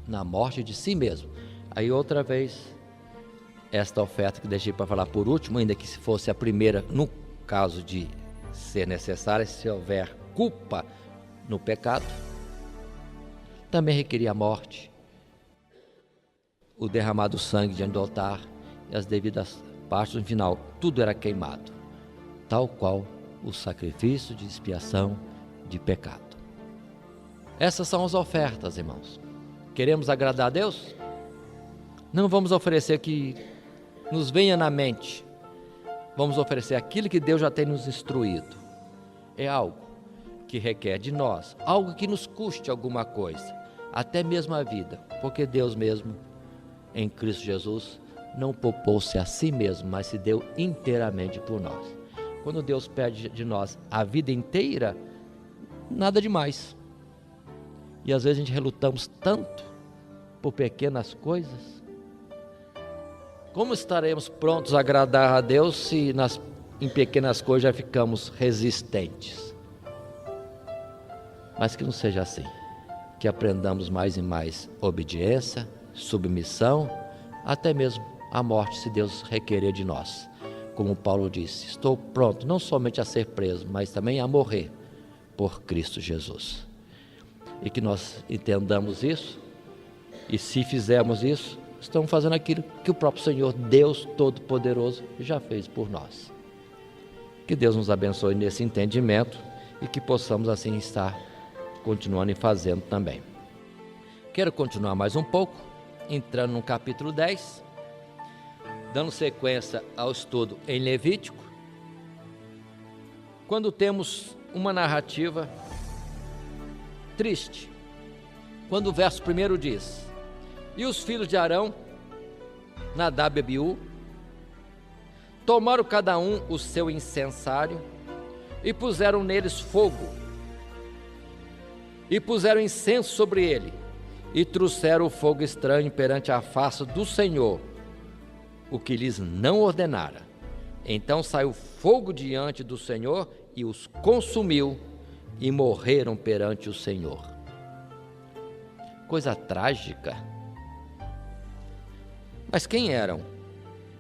na morte de si mesmo. Aí outra vez, esta oferta que deixei para falar por último, ainda que se fosse a primeira, no caso de ser necessária, se houver culpa no pecado, também requeria a morte, o derramado sangue diante do altar e as devidas partes no final, tudo era queimado, tal qual o sacrifício de expiação de pecado. Essas são as ofertas, irmãos. Queremos agradar a Deus? Não vamos oferecer que nos venha na mente. Vamos oferecer aquilo que Deus já tem nos instruído. É algo que requer de nós, algo que nos custe alguma coisa, até mesmo a vida, porque Deus mesmo, em Cristo Jesus, não poupou-se a si mesmo, mas se deu inteiramente por nós. Quando Deus pede de nós a vida inteira, nada demais. E às vezes a gente relutamos tanto por pequenas coisas. Como estaremos prontos a agradar a Deus se em pequenas coisas já ficamos resistentes? Mas que não seja assim. Que aprendamos mais e mais obediência, submissão, até mesmo a morte, se Deus requerer de nós. como Paulo disse, estou pronto não somente a ser preso, mas também a morrer por Cristo Jesus. E que nós entendamos isso, e se fizermos isso, estamos fazendo aquilo que o próprio Senhor, Deus Todo-Poderoso, já fez por nós. Que Deus nos abençoe nesse entendimento e que possamos assim estar continuando e fazendo também. Quero continuar mais um pouco, entrando no capítulo 10, dando sequência ao estudo em Levítico, quando temos uma narrativa triste, quando o verso 1 diz: e os filhos de Arão, Nadab e Abiú, tomaram cada um o seu incensário e puseram neles fogo, e puseram incenso sobre ele, e trouxeram o fogo estranho perante a face do Senhor, o que lhes não ordenara. Então saiu fogo diante do Senhor e os consumiu, e morreram perante o Senhor. Coisa trágica. Mas quem eram?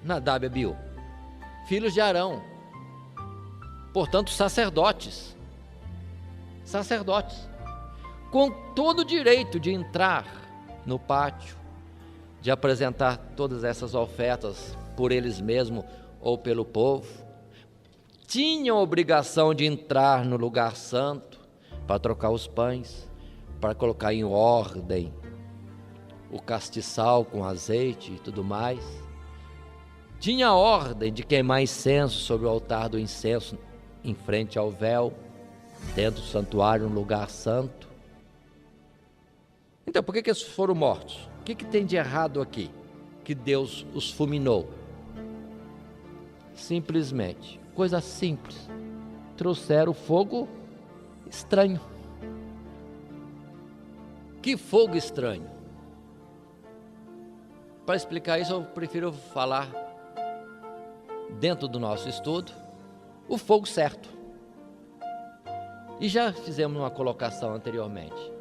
Nadab e Abiú, filhos de Arão, portanto sacerdotes, com todo o direito de entrar no pátio, de apresentar todas essas ofertas por eles mesmos ou pelo povo. Tinham a obrigação de entrar no lugar santo para trocar os pães, para colocar em ordem o castiçal com azeite e tudo mais. Tinha a ordem de queimar incenso sobre o altar do incenso em frente ao véu, dentro do santuário, um lugar santo. Então, por que eles foram mortos? O que tem de errado aqui? Que Deus os fulminou? Simplesmente, coisa simples, trouxeram fogo estranho. Que fogo estranho? Para explicar isso, eu prefiro falar, dentro do nosso estudo, o fogo certo. E já fizemos uma colocação anteriormente.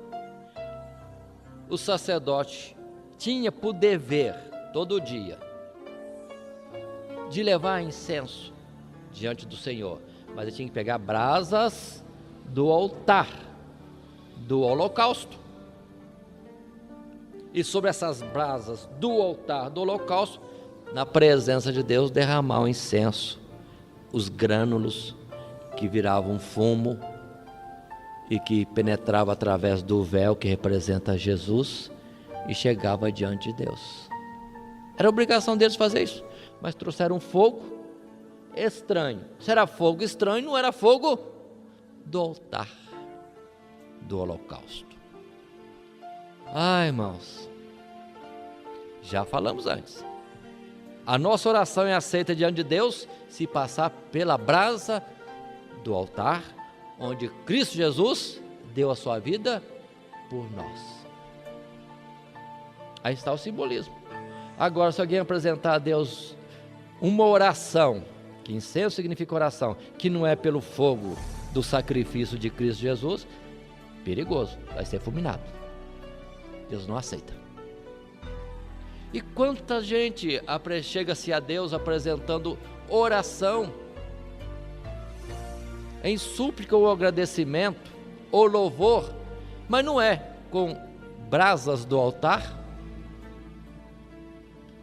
O sacerdote tinha por dever, todo dia, de levar incenso diante do Senhor, mas ele tinha que pegar brasas do altar, do holocausto. E sobre essas brasas do altar, do holocausto, na presença de Deus, derramar o incenso, os grânulos que viravam fumo e que penetrava através do véu que representa Jesus e chegava diante de Deus. Era obrigação deles fazer isso, mas trouxeram fogo estranho. Se era fogo estranho, não era fogo do altar, do holocausto. Irmãos, já falamos antes, a nossa oração é aceita diante de Deus se passar pela brasa do altar, onde Cristo Jesus deu a sua vida por nós. Aí está o simbolismo. Agora, se alguém apresentar a Deus uma oração, que incenso significa oração, que não é pelo fogo do sacrifício de Cristo Jesus, perigoso, vai ser fulminado. Deus não aceita. E quanta gente chega-se a Deus apresentando oração, em súplica ou agradecimento, ou louvor, mas não é com brasas do altar,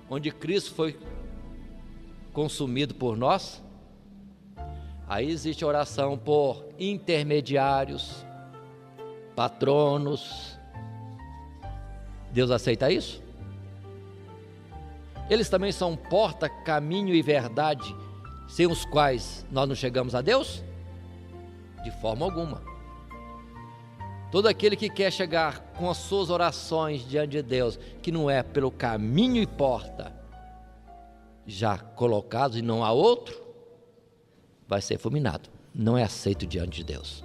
onde Cristo foi consumido por nós. Aí existe oração por intermediários, patronos. Deus aceita isso? Eles também são porta, caminho e verdade, sem os quais nós não chegamos a Deus? De forma alguma. Todo aquele que quer chegar com as suas orações diante de Deus, que não é pelo caminho e porta já colocados e não há outro, vai ser fulminado, não é aceito diante de Deus.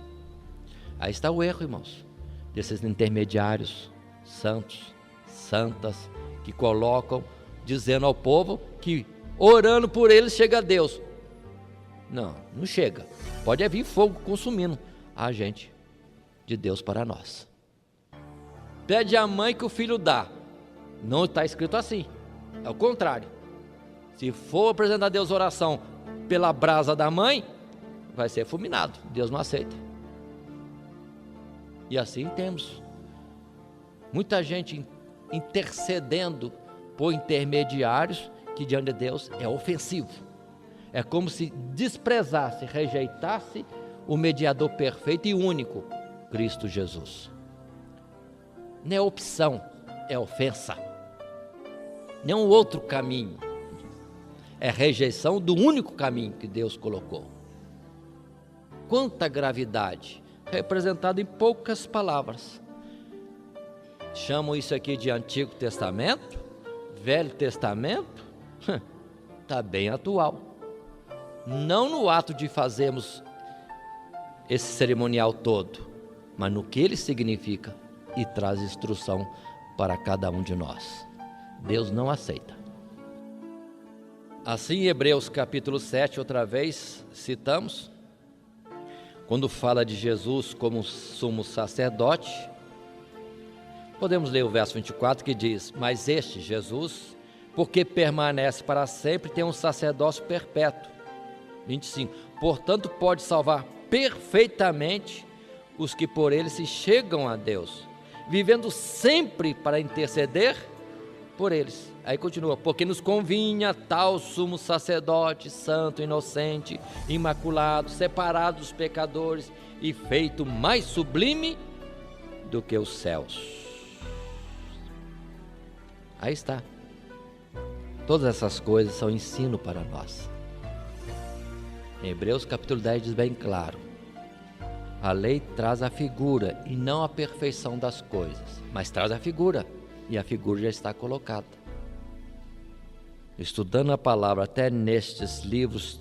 Aí está o erro, irmãos, desses intermediários santos, santas, que colocam, dizendo ao povo que orando por eles chega a Deus. Não chega. Pode vir fogo consumindo a gente de Deus para nós. Pede a mãe que o filho dá. Não está escrito assim, é o contrário. Se for apresentar a Deus oração pela brasa da mãe, vai ser fulminado. Deus não aceita. E assim temos muita gente intercedendo por intermediários que diante de Deus é ofensivo. É como se desprezasse, rejeitasse o mediador perfeito e único, Cristo Jesus. Não é opção, é ofensa. Não outro caminho. É rejeição do único caminho que Deus colocou. Quanta gravidade, representado em poucas palavras. Chamam isso aqui de Antigo Testamento, Velho Testamento, está bem atual. Não no ato de fazermos esse cerimonial todo, mas no que ele significa e traz instrução para cada um de nós. Deus não aceita. Assim, Hebreus capítulo 7, outra vez, citamos, quando fala de Jesus como sumo sacerdote, podemos ler o verso 24 que diz: mas este Jesus, porque permanece para sempre, tem um sacerdócio perpétuo. 25, portanto pode salvar perfeitamente os que por ele se chegam a Deus, vivendo sempre para interceder por eles. Aí continua, porque nos convinha tal sumo sacerdote, santo, inocente, imaculado, separado dos pecadores e feito mais sublime do que os céus. Aí está. Todas essas coisas são ensino para nós. Em Hebreus capítulo 10 diz bem claro, a lei traz a figura e não a perfeição das coisas, mas traz a figura, e a figura já está colocada. Estudando a palavra até nestes livros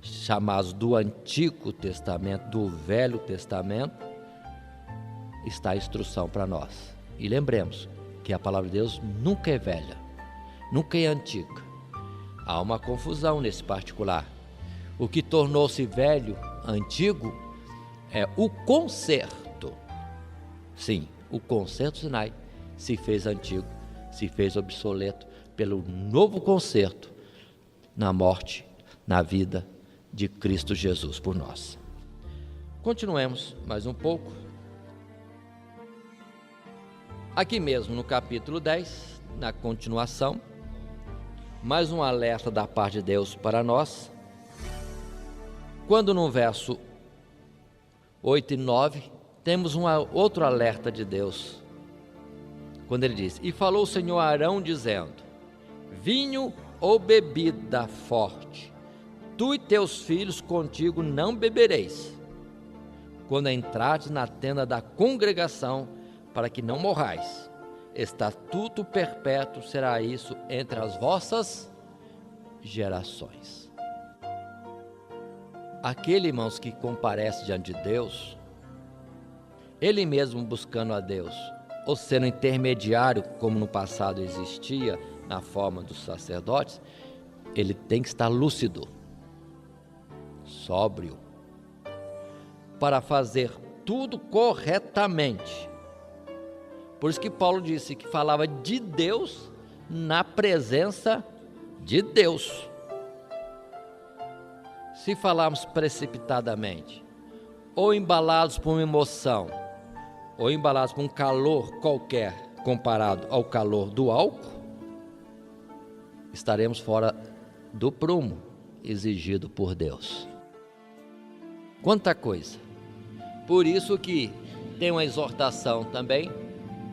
chamados do Antigo Testamento, do Velho Testamento, está a instrução para nós. E lembremos que a palavra de Deus nunca é velha, nunca é antiga. Há uma confusão nesse particular. O que tornou-se velho, antigo, é o concerto. Sim, o concerto Sinai se fez antigo, se fez obsoleto pelo novo concerto na morte, na vida de Cristo Jesus por nós. Continuemos mais um pouco. Aqui mesmo no capítulo 10, na continuação, mais um alerta da parte de Deus para nós. Quando no verso 8 e 9, temos outro alerta de Deus. Quando ele diz, e falou o Senhor a Arão dizendo, vinho ou bebida forte, tu e teus filhos contigo não bebereis, quando entrardes na tenda da congregação, para que não morrais. Estatuto perpétuo será isso entre as vossas gerações. Aquele, irmãos, que comparece diante de Deus, ele mesmo buscando a Deus, ou sendo intermediário, como no passado existia, na forma dos sacerdotes, ele tem que estar lúcido, sóbrio, para fazer tudo corretamente. Por isso que Paulo disse que falava de Deus na presença de Deus. Se falarmos precipitadamente, ou embalados por uma emoção, ou embalados por um calor qualquer comparado ao calor do álcool, estaremos fora do prumo exigido por Deus. Quanta coisa! Por isso que tem uma exortação também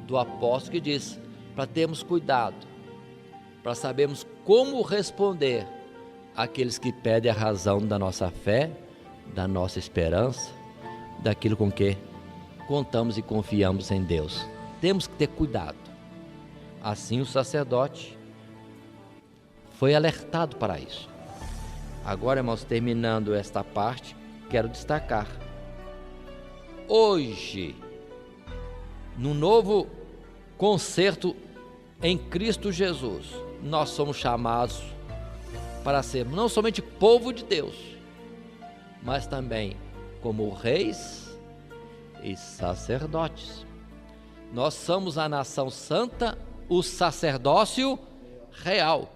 do apóstolo que diz, para termos cuidado, para sabermos como responder àqueles que pedem a razão da nossa fé, da nossa esperança, daquilo com que contamos e confiamos em Deus. Temos que ter cuidado. Assim o sacerdote foi alertado para isso. Agora, irmãos, terminando esta parte, quero destacar. Hoje, no novo concerto em Cristo Jesus, nós somos chamados para sermos não somente povo de Deus, mas também como reis e sacerdotes. Nós somos a nação santa, o sacerdócio real.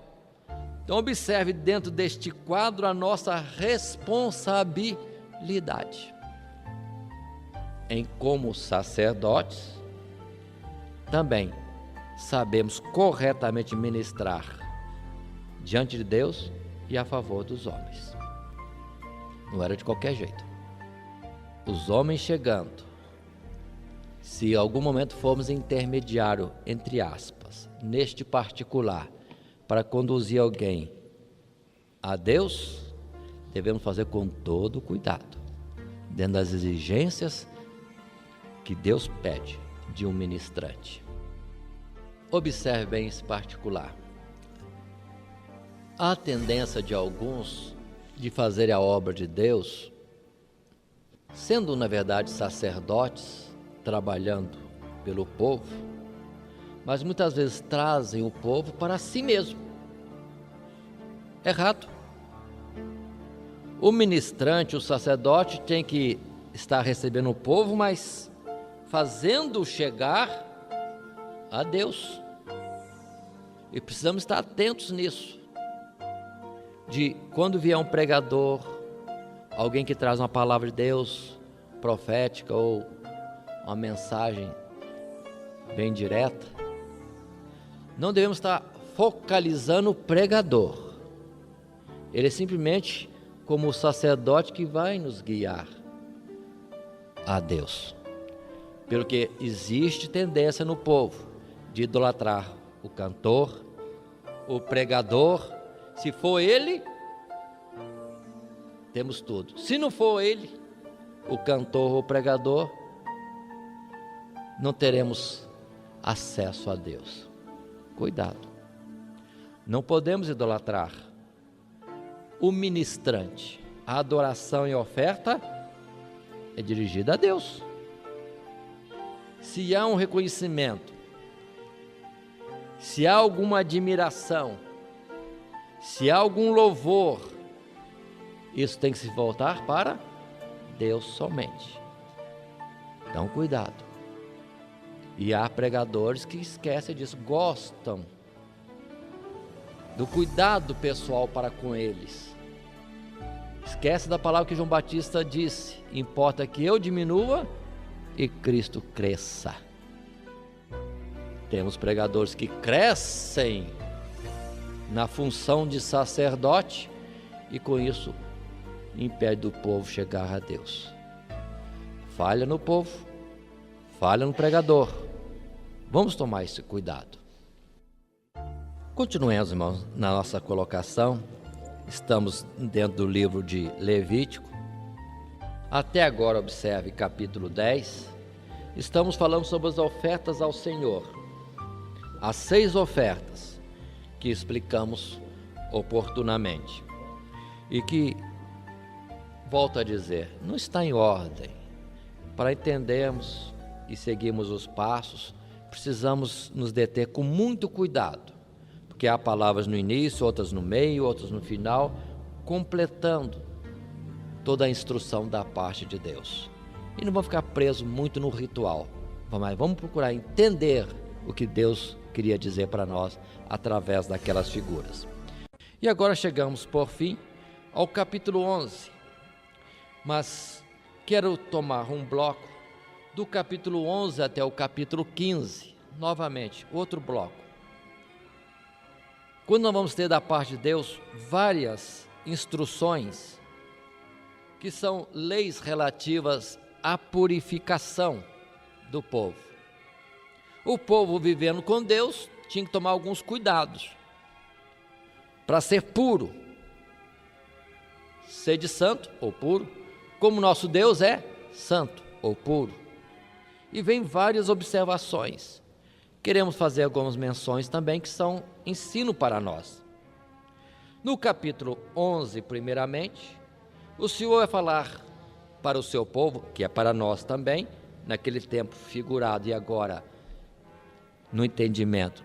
Então observe dentro deste quadro a nossa responsabilidade em como sacerdotes também sabemos corretamente ministrar diante de Deus e a favor dos homens. Não era de qualquer jeito. Os homens chegando, se em algum momento formos intermediário, entre aspas, neste particular, para conduzir alguém a Deus, devemos fazer com todo cuidado, dentro das exigências que Deus pede de um ministrante. Observe bem esse particular. Há tendência de alguns de fazer a obra de Deus, sendo na verdade sacerdotes, trabalhando pelo povo, mas muitas vezes trazem o povo para si mesmo. Errado. O ministrante, o sacerdote tem que estar recebendo o povo, mas fazendo chegar a Deus. E precisamos estar atentos nisso. De quando vier um pregador, alguém que traz uma palavra de Deus, profética ou uma mensagem bem direta, não devemos estar focalizando o pregador. Ele é simplesmente como o sacerdote que vai nos guiar a Deus. Pelo que existe tendência no povo de idolatrar o cantor, o pregador. Se for ele, temos tudo. Se não for ele, o cantor ou o pregador, não teremos acesso a Deus. Cuidado. Não podemos idolatrar o ministrante. A adoração e oferta é dirigida a Deus. Se há um reconhecimento, se há alguma admiração, se há algum louvor, isso tem que se voltar para Deus somente. Então, cuidado. E há pregadores que esquecem disso, gostam do cuidado pessoal para com eles. Esquece da palavra que João Batista disse: importa que eu diminua e Cristo cresça. Temos pregadores que crescem na função de sacerdote e com isso impede do povo chegar a Deus. Falha no povo, falha no pregador. Vamos tomar esse cuidado. Continuemos, irmãos, na nossa colocação. Estamos dentro do livro de Levítico. Até agora, observe capítulo 10. Estamos falando sobre as ofertas ao Senhor. As 6 ofertas que explicamos oportunamente. E que, volto a dizer, não está em ordem. Para entendermos e seguirmos os passos, precisamos nos deter com muito cuidado. Porque há palavras no início, outras no meio, outras no final, completando toda a instrução da parte de Deus. E não vamos ficar presos muito no ritual, mas vamos procurar entender o que Deus queria dizer para nós através daquelas figuras. E agora chegamos, por fim, ao capítulo 11. Mas quero tomar um bloco do capítulo 11 até o capítulo 15. Novamente, outro bloco. Quando nós vamos ter da parte de Deus várias instruções que são leis relativas à purificação do povo. O povo vivendo com Deus tinha que tomar alguns cuidados para ser puro, ser de santo ou puro, como nosso Deus é santo ou puro. E vem várias observações. Queremos fazer algumas menções também que são ensino para nós. No capítulo 11, primeiramente, o Senhor vai falar para o seu povo, que é para nós também, naquele tempo figurado e agora no entendimento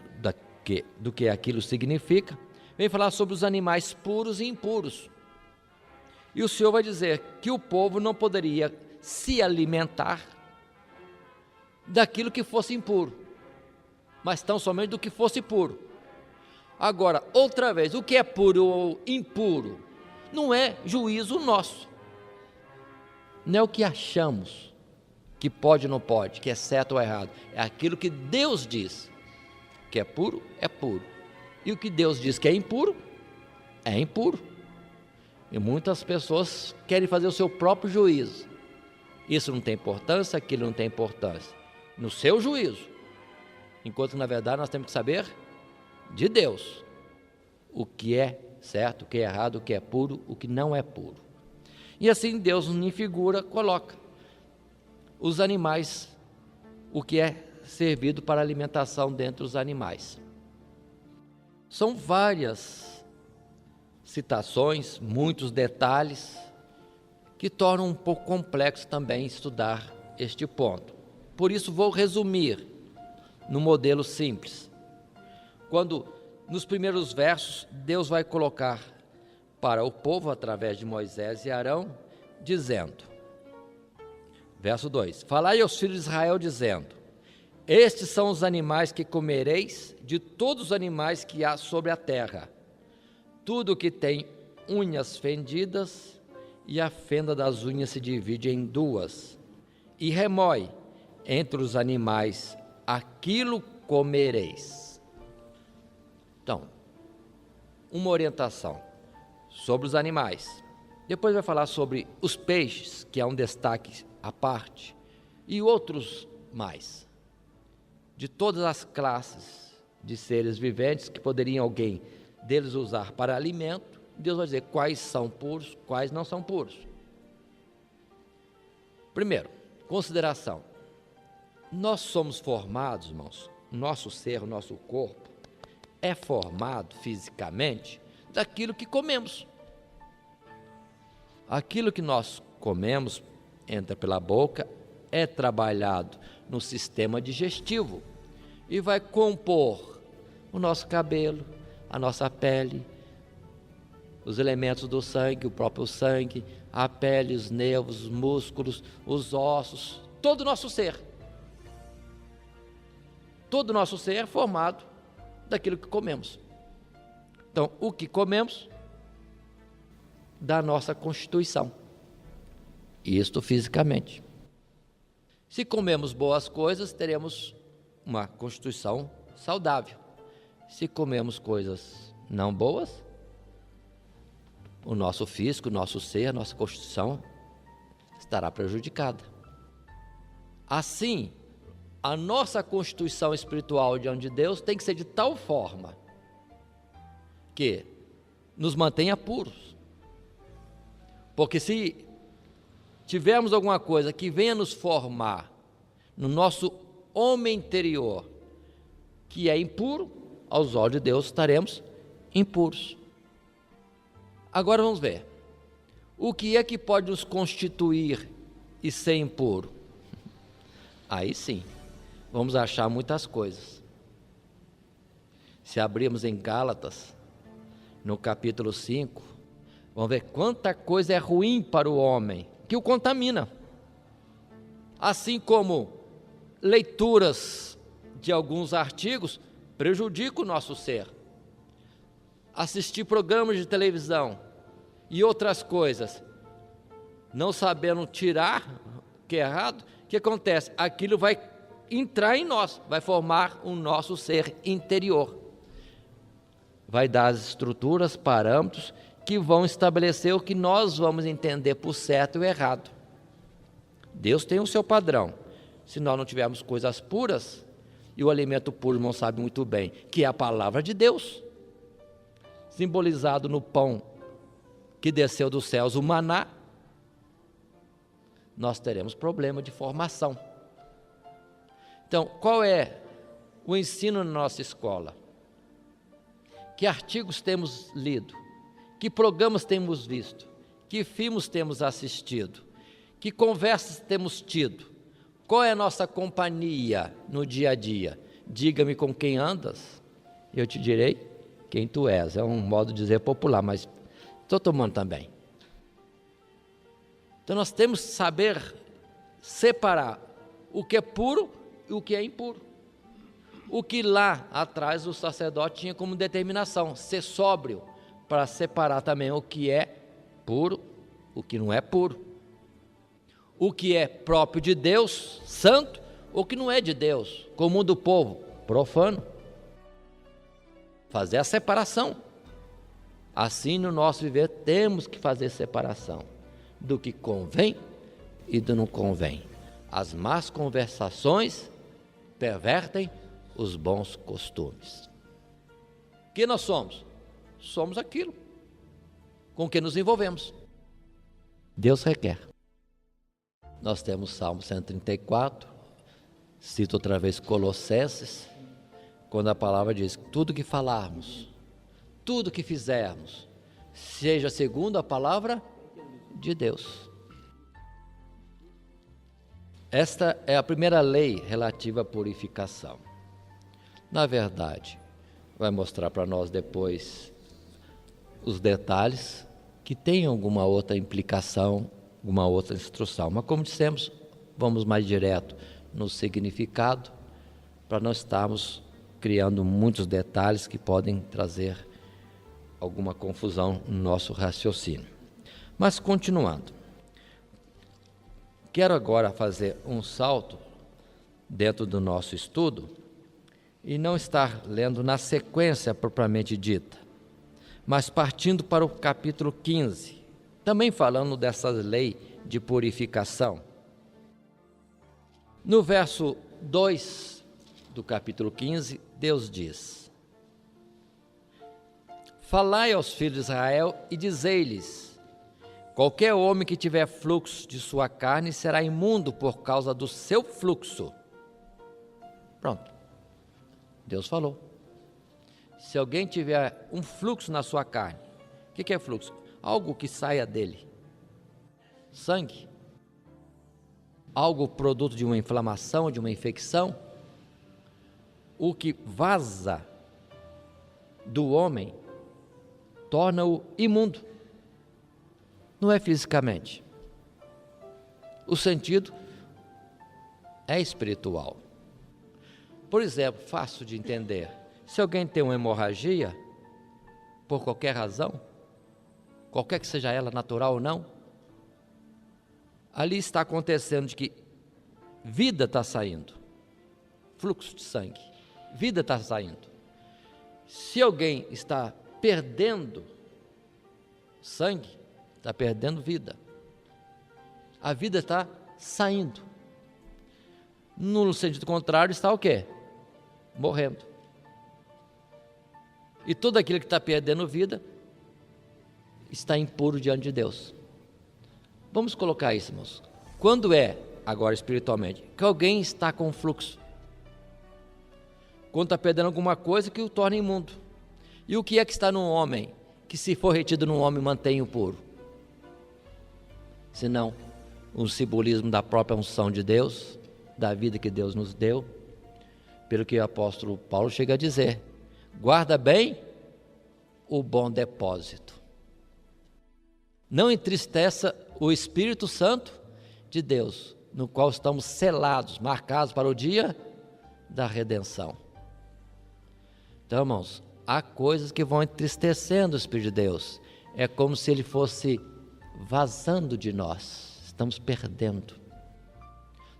do que aquilo significa, vem falar sobre os animais puros e impuros. E o Senhor vai dizer que o povo não poderia se alimentar daquilo que fosse impuro, mas tão somente do que fosse puro. Agora, outra vez, o que é puro ou impuro não é juízo nosso, não é o que achamos que pode ou não pode, que é certo ou errado, é aquilo que Deus diz que é puro, e o que Deus diz que é impuro. E muitas pessoas querem fazer o seu próprio juízo. Isso não tem importância, aquilo não tem importância, no seu juízo, enquanto que na verdade nós temos que saber de Deus o que é certo, o que é errado, o que é puro, o que não é puro. E assim Deus, em figura, coloca os animais, o que é servido para alimentação dentre os animais. São várias citações, muitos detalhes, que tornam um pouco complexo também estudar este ponto. Por isso vou resumir no modelo simples. Quando nos primeiros versos Deus vai colocar para o povo através de Moisés e Arão, dizendo, verso 2: falai aos filhos de Israel dizendo, estes são os animais que comereis de todos os animais que há sobre a terra, tudo que tem unhas fendidas, e a fenda das unhas se divide em duas, e remói entre os animais, aquilo comereis. Então, uma orientação sobre os animais. Depois vai falar sobre os peixes, que é um destaque à parte, e outros mais, de todas as classes de seres viventes que poderiam alguém deles usar para alimento. Deus vai dizer quais são puros, quais não são puros. Primeiro, consideração. Nós somos formados, irmãos, nosso ser, o nosso corpo, é formado fisicamente daquilo que comemos. Aquilo que nós comemos entra pela boca, é trabalhado no sistema digestivo e vai compor o nosso cabelo, a nossa pele, os elementos do sangue, o próprio sangue, a pele, os nervos, os músculos, os ossos, todo o nosso ser. Todo o nosso ser é formado daquilo que comemos. Então, o que comemos da nossa constituição, isto fisicamente. Se comemos boas coisas, teremos uma constituição saudável. Se comemos coisas não boas, o nosso físico, o nosso ser, a nossa constituição estará prejudicada. Assim, a nossa constituição espiritual diante de Deus tem que ser de tal forma que nos mantenha puros. Porque se tivermos alguma coisa que venha nos formar no nosso homem interior, que é impuro, aos olhos de Deus estaremos impuros. Agora vamos ver, o que é que pode nos constituir e ser impuro? Aí sim, vamos achar muitas coisas. Se abrirmos em Gálatas, no capítulo 5, vamos ver quanta coisa é ruim para o homem, que o contamina. Assim como leituras de alguns artigos prejudicam o nosso ser. Assistir programas de televisão e outras coisas, não sabendo tirar o que é errado, o que acontece? Aquilo vai entrar em nós, vai formar o nosso ser interior. Vai dar as estruturas, parâmetros, que vão estabelecer o que nós vamos entender por certo e o errado. Deus tem o seu padrão. Se nós não tivermos coisas puras, e o alimento puro, irmão, sabe muito bem, que é a palavra de Deus, simbolizado no pão que desceu dos céus, o maná, nós teremos problema de formação. Então, qual é o ensino na nossa escola? Que artigos temos lido? Que programas temos visto? Que filmes temos assistido? Que conversas temos tido? Qual é a nossa companhia no dia a dia? Diga-me com quem andas, eu te direi quem tu és. É um modo de dizer popular, mas estou tomando também. Então nós temos que saber separar o que é puro e o que é impuro. O que lá atrás o sacerdote tinha como determinação, ser sóbrio, para separar também o que é puro, o que não é puro. O que é próprio de Deus, santo, o que não é de Deus, comum do povo, profano. Fazer a separação. Assim, no nosso viver, temos que fazer separação do que convém e do não convém. As más conversações pervertem os bons costumes. O que nós somos? Somos aquilo com que nos envolvemos. Deus requer. Nós temos Salmo 134, cito outra vez Colossenses, quando a palavra diz: tudo que falarmos, tudo que fizermos, seja segundo a palavra de Deus. Esta é a primeira lei relativa à purificação. Na verdade, vai mostrar para nós depois os detalhes que tem alguma outra implicação, alguma outra instrução. Mas como dissemos, vamos mais direto no significado, para não estarmos criando muitos detalhes que podem trazer alguma confusão no nosso raciocínio. Mas continuando, quero agora fazer um salto dentro do nosso estudo e não estar lendo na sequência propriamente dita, mas partindo para o capítulo 15, também falando dessa lei de purificação. No verso 2 do capítulo 15, Deus diz: falai aos filhos de Israel e dizei-lhes: qualquer homem que tiver fluxo de sua carne será imundo por causa do seu fluxo. Pronto. Deus falou. Se alguém tiver um fluxo na sua carne, o que é fluxo? Algo que saia dele. Sangue. Algo produto de uma inflamação, de uma infecção. O que vaza do homem torna-o imundo. Não é fisicamente. O sentido é espiritual. Por exemplo, fácil de entender. Se alguém tem uma hemorragia, por qualquer razão, qualquer que seja ela, natural ou não, ali está acontecendo de que vida está saindo, fluxo de sangue, vida está saindo. Se alguém está perdendo sangue, está perdendo vida. A vida está saindo. No sentido contrário está o quê? Morrendo. E todo aquele que está perdendo vida está impuro diante de Deus. Vamos colocar isso, irmãos. Quando é, agora espiritualmente, que alguém está com fluxo? Quando está perdendo alguma coisa que o torna imundo. E o que é que está num homem, que se for retido num homem mantém-o puro? Senão, um simbolismo da própria unção de Deus, da vida que Deus nos deu, pelo que o apóstolo Paulo chega a dizer: guarda bem o bom depósito. Não entristeça o Espírito Santo de Deus, no qual estamos selados, marcados para o dia da redenção. Então, irmãos, há coisas que vão entristecendo o Espírito de Deus. É como se ele fosse vazando de nós. Estamos perdendo.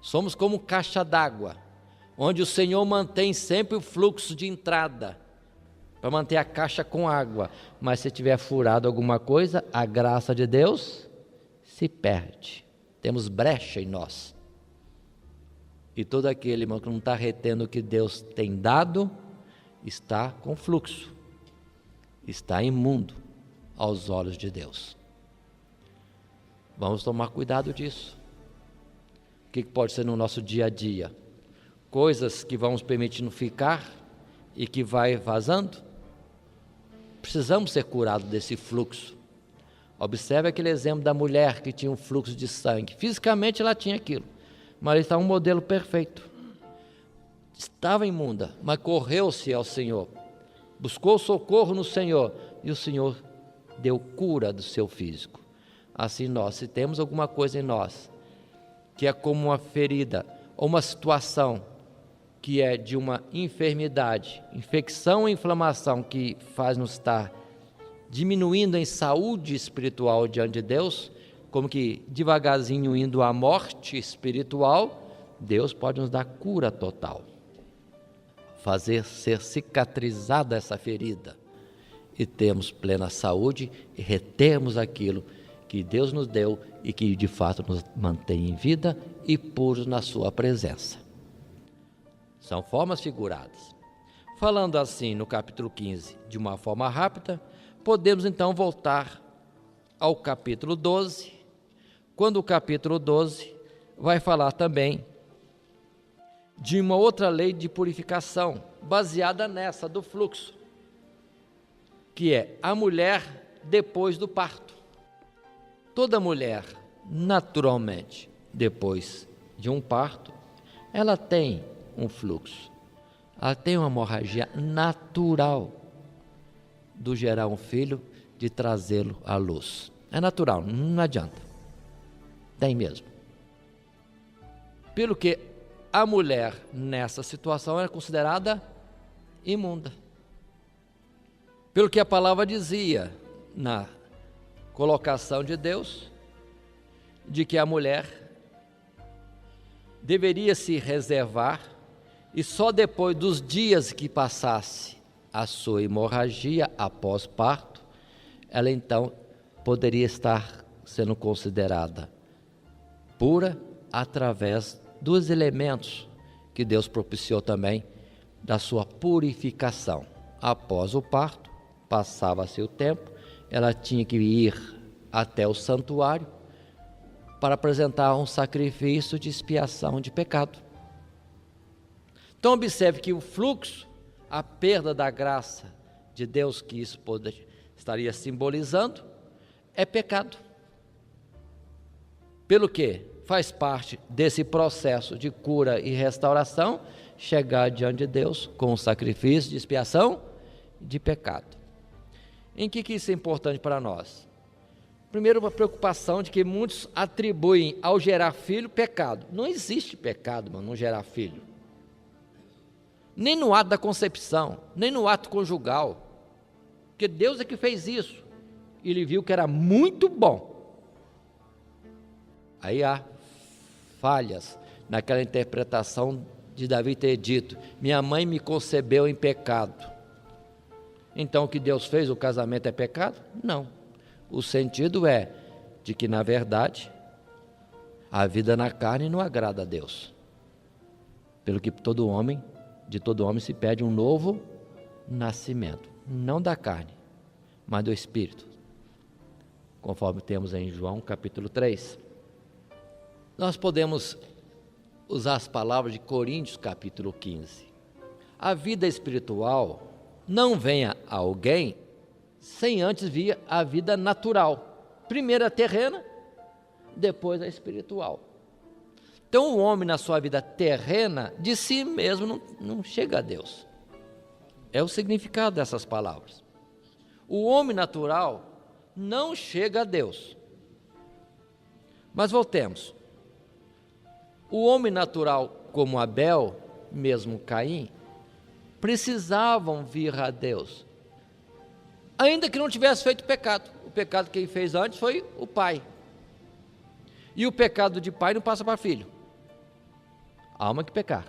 Somos como caixa d'água, onde o Senhor mantém sempre o fluxo de entrada, para manter a caixa com água. Mas se tiver furado alguma coisa, a graça de Deus se perde. Temos brecha em nós. E todo aquele, irmão, que não está retendo o que Deus tem dado, está com fluxo, está imundo aos olhos de Deus. Vamos tomar cuidado disso. O que pode ser no nosso dia a dia? Coisas que vamos permitindo ficar e que vai vazando. Precisamos ser curados desse fluxo. Observe aquele exemplo da mulher que tinha um fluxo de sangue. Fisicamente ela tinha aquilo, mas ele está um modelo perfeito. Estava imunda, mas correu-se ao Senhor, buscou socorro no Senhor, e o Senhor deu cura do seu físico. Assim nós, se temos alguma coisa em nós, que é como uma ferida, ou uma situação que é de uma enfermidade, infecção e inflamação que faz nos estar diminuindo em saúde espiritual diante de Deus, como que devagarzinho indo à morte espiritual, Deus pode nos dar cura total, fazer ser cicatrizada essa ferida e termos plena saúde e retermos aquilo que Deus nos deu e que de fato nos mantém em vida e puros na sua presença. São formas figuradas. Falando assim no capítulo 15 de uma forma rápida, podemos então voltar ao capítulo 12, quando o capítulo 12 vai falar também de uma outra lei de purificação, baseada nessa do fluxo, que é a mulher depois do parto. Toda mulher, naturalmente, depois de um parto, ela tem um fluxo, ela tem uma hemorragia natural do gerar um filho, de trazê-lo à luz. É natural, não adianta. Tem mesmo. Pelo que a mulher nessa situação é considerada imunda. Pelo que a palavra dizia na colocação de Deus, de que a mulher deveria se reservar e só depois dos dias que passasse a sua hemorragia após parto, ela então poderia estar sendo considerada pura através dos elementos que Deus propiciou também da sua purificação. Após o parto, passava-se o tempo, ela tinha que ir até o santuário para apresentar um sacrifício de expiação de pecado. Então observe que o fluxo, a perda da graça de Deus que isso estaria simbolizando, é pecado. Pelo que faz parte desse processo de cura e restauração, chegar diante de Deus com um sacrifício de expiação de pecado. Em que isso é importante para nós? Primeiro, uma preocupação de que muitos atribuem ao gerar filho pecado. Não existe pecado, mano, não gerar filho. Nem no ato da concepção, nem no ato conjugal. Porque Deus é que fez isso. E Ele viu que era muito bom. Aí há falhas naquela interpretação de Davi ter dito: minha mãe me concebeu em pecado. Então o que Deus fez, o casamento é pecado? Não. O sentido é de que, na verdade, a vida na carne não agrada a Deus. Pelo que de todo homem se pede um novo nascimento, não da carne, mas do Espírito, conforme temos em João capítulo 3. Nós podemos usar as palavras de Coríntios capítulo 15. A vida espiritual não vem a alguém sem antes vir a vida natural. Primeiro a terrena, depois a espiritual. Então o homem na sua vida terrena, de si mesmo não chega a Deus. É o significado dessas palavras. O homem natural não chega a Deus. Mas voltemos. O homem natural, como Abel, mesmo Caim, precisavam vir a Deus, ainda que não tivesse feito pecado. O pecado que ele fez antes foi o pai, e o pecado de pai não passa para filho. A alma que pecar.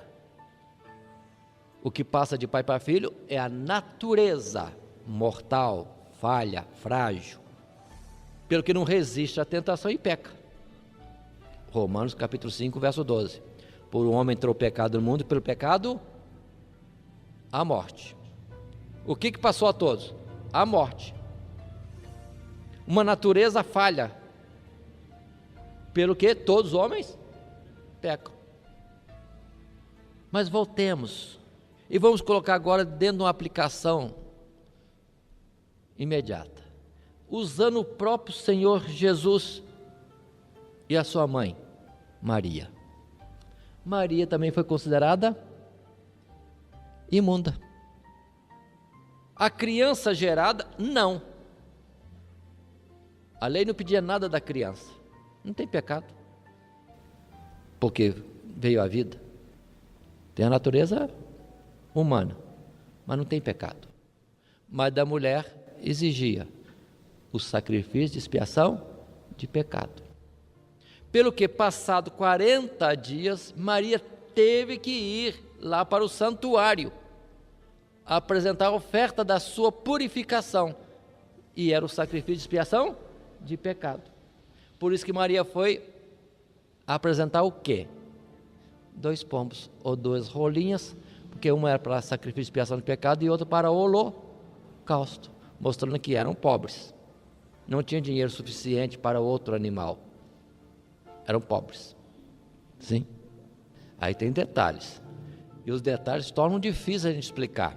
O que passa de pai para filho é a natureza mortal, falha, frágil, pelo que não resiste à tentação e peca. Romanos capítulo 5, verso 12. Por um homem entrou o pecado no mundo, e pelo pecado a morte. O que passou a todos? A morte. Uma natureza falha, pelo que todos os homens pecam. Mas voltemos e vamos colocar agora dentro de uma aplicação imediata, usando o próprio Senhor Jesus e a sua mãe Maria. Maria também foi considerada imunda. A criança gerada, não. A lei não pedia nada da criança. Não tem pecado, porque veio a vida. Tem a natureza humana, mas não tem pecado. Mas da mulher exigia o sacrifício de expiação de pecado. Pelo que, passado 40 dias, Maria teve que ir lá para o santuário, apresentar a oferta da sua purificação, e era o sacrifício de expiação de pecado. Por isso que Maria foi apresentar o quê? 2 pombos ou 2 rolinhas, porque uma era para sacrifício de expiação de pecado e outra para holocausto, mostrando que eram pobres, não tinham dinheiro suficiente para outro animal, eram pobres. Sim? Aí tem detalhes, e os detalhes tornam difícil a gente explicar.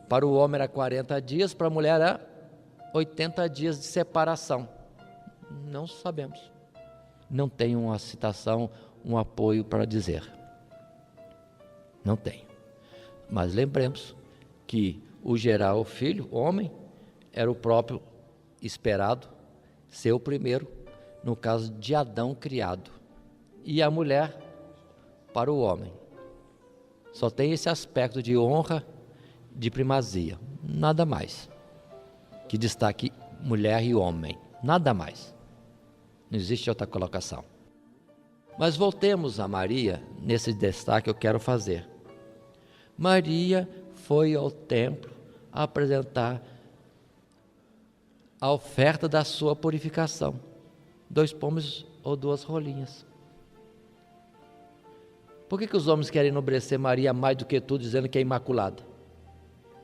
Para o homem era 40 dias, para a mulher era 80 dias de separação. Não sabemos, não tem uma citação, um apoio para dizer, não tem. Mas lembremos que o gerar o filho, o homem, era o próprio esperado ser o primeiro, no caso de Adão criado, e a mulher para o homem. Só tem esse aspecto de honra, de primazia, nada mais, que destaque mulher e homem, nada mais, não existe outra colocação. Mas voltemos a Maria, nesse destaque eu quero fazer. Maria foi ao templo apresentar a oferta da sua purificação, 2 pombos ou 2 rolinhas. Por que os homens querem enobrecer Maria mais do que tudo, dizendo que é imaculada?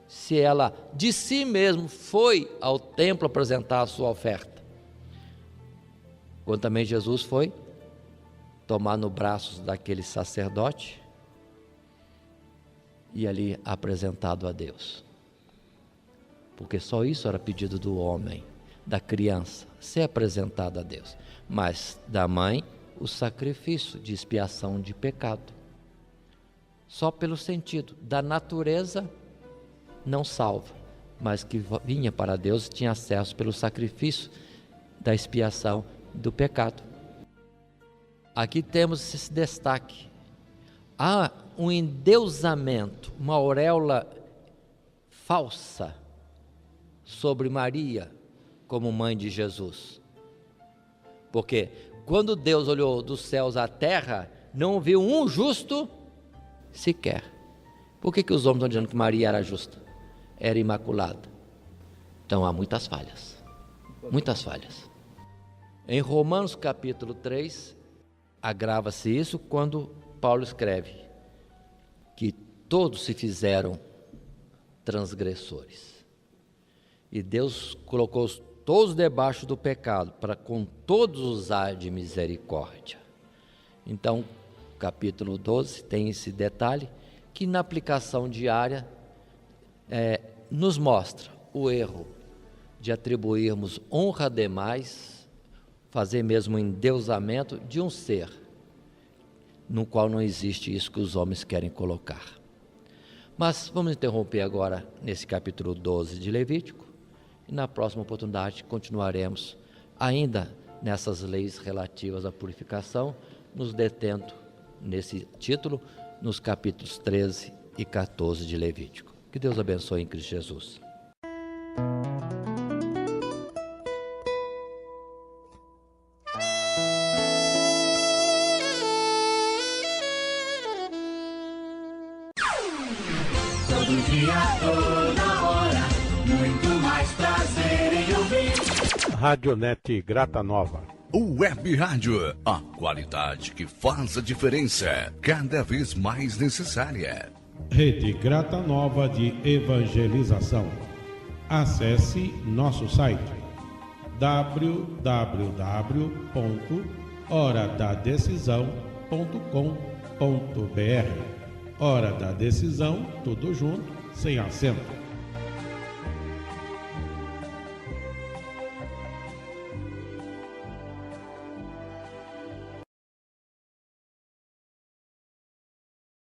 Se ela de si mesma foi ao templo apresentar a sua oferta, quando também Jesus foi tomar no braço daquele sacerdote e ali apresentado a Deus, porque só isso era pedido do homem, da criança, ser apresentada a Deus, mas da mãe o sacrifício de expiação de pecado, só pelo sentido da natureza não salva, mas que vinha para Deus e tinha acesso pelo sacrifício da expiação do pecado. Aqui temos esse destaque. Há um endeusamento, uma auréola falsa sobre Maria como mãe de Jesus. Porque quando Deus olhou dos céus à terra, não viu um justo sequer. Por que os homens estão dizendo que Maria era justa? Era imaculada. Então há muitas falhas. Muitas falhas. Em Romanos capítulo 3, agrava-se isso quando Paulo escreve que todos se fizeram transgressores. E Deus colocou todos debaixo do pecado, para com todos usar de misericórdia. Então, capítulo 12 tem esse detalhe, que na aplicação diária nos mostra o erro de atribuirmos honra demais, fazer mesmo um endeusamento de um ser, no qual não existe isso que os homens querem colocar. Mas vamos interromper agora nesse capítulo 12 de Levítico, e na próxima oportunidade continuaremos ainda nessas leis relativas à purificação, nos detendo nesse título, nos capítulos 13 e 14 de Levítico. Que Deus abençoe em Cristo Jesus. Todo dia, toda hora, muito mais prazer em ouvir. Radionete Grata Nova. Web Rádio, a qualidade que faz a diferença, cada vez mais necessária. Rede Grata Nova de Evangelização. Acesse nosso site www.horadadecisão.com.br. Hora da Decisão, tudo junto, sem acento.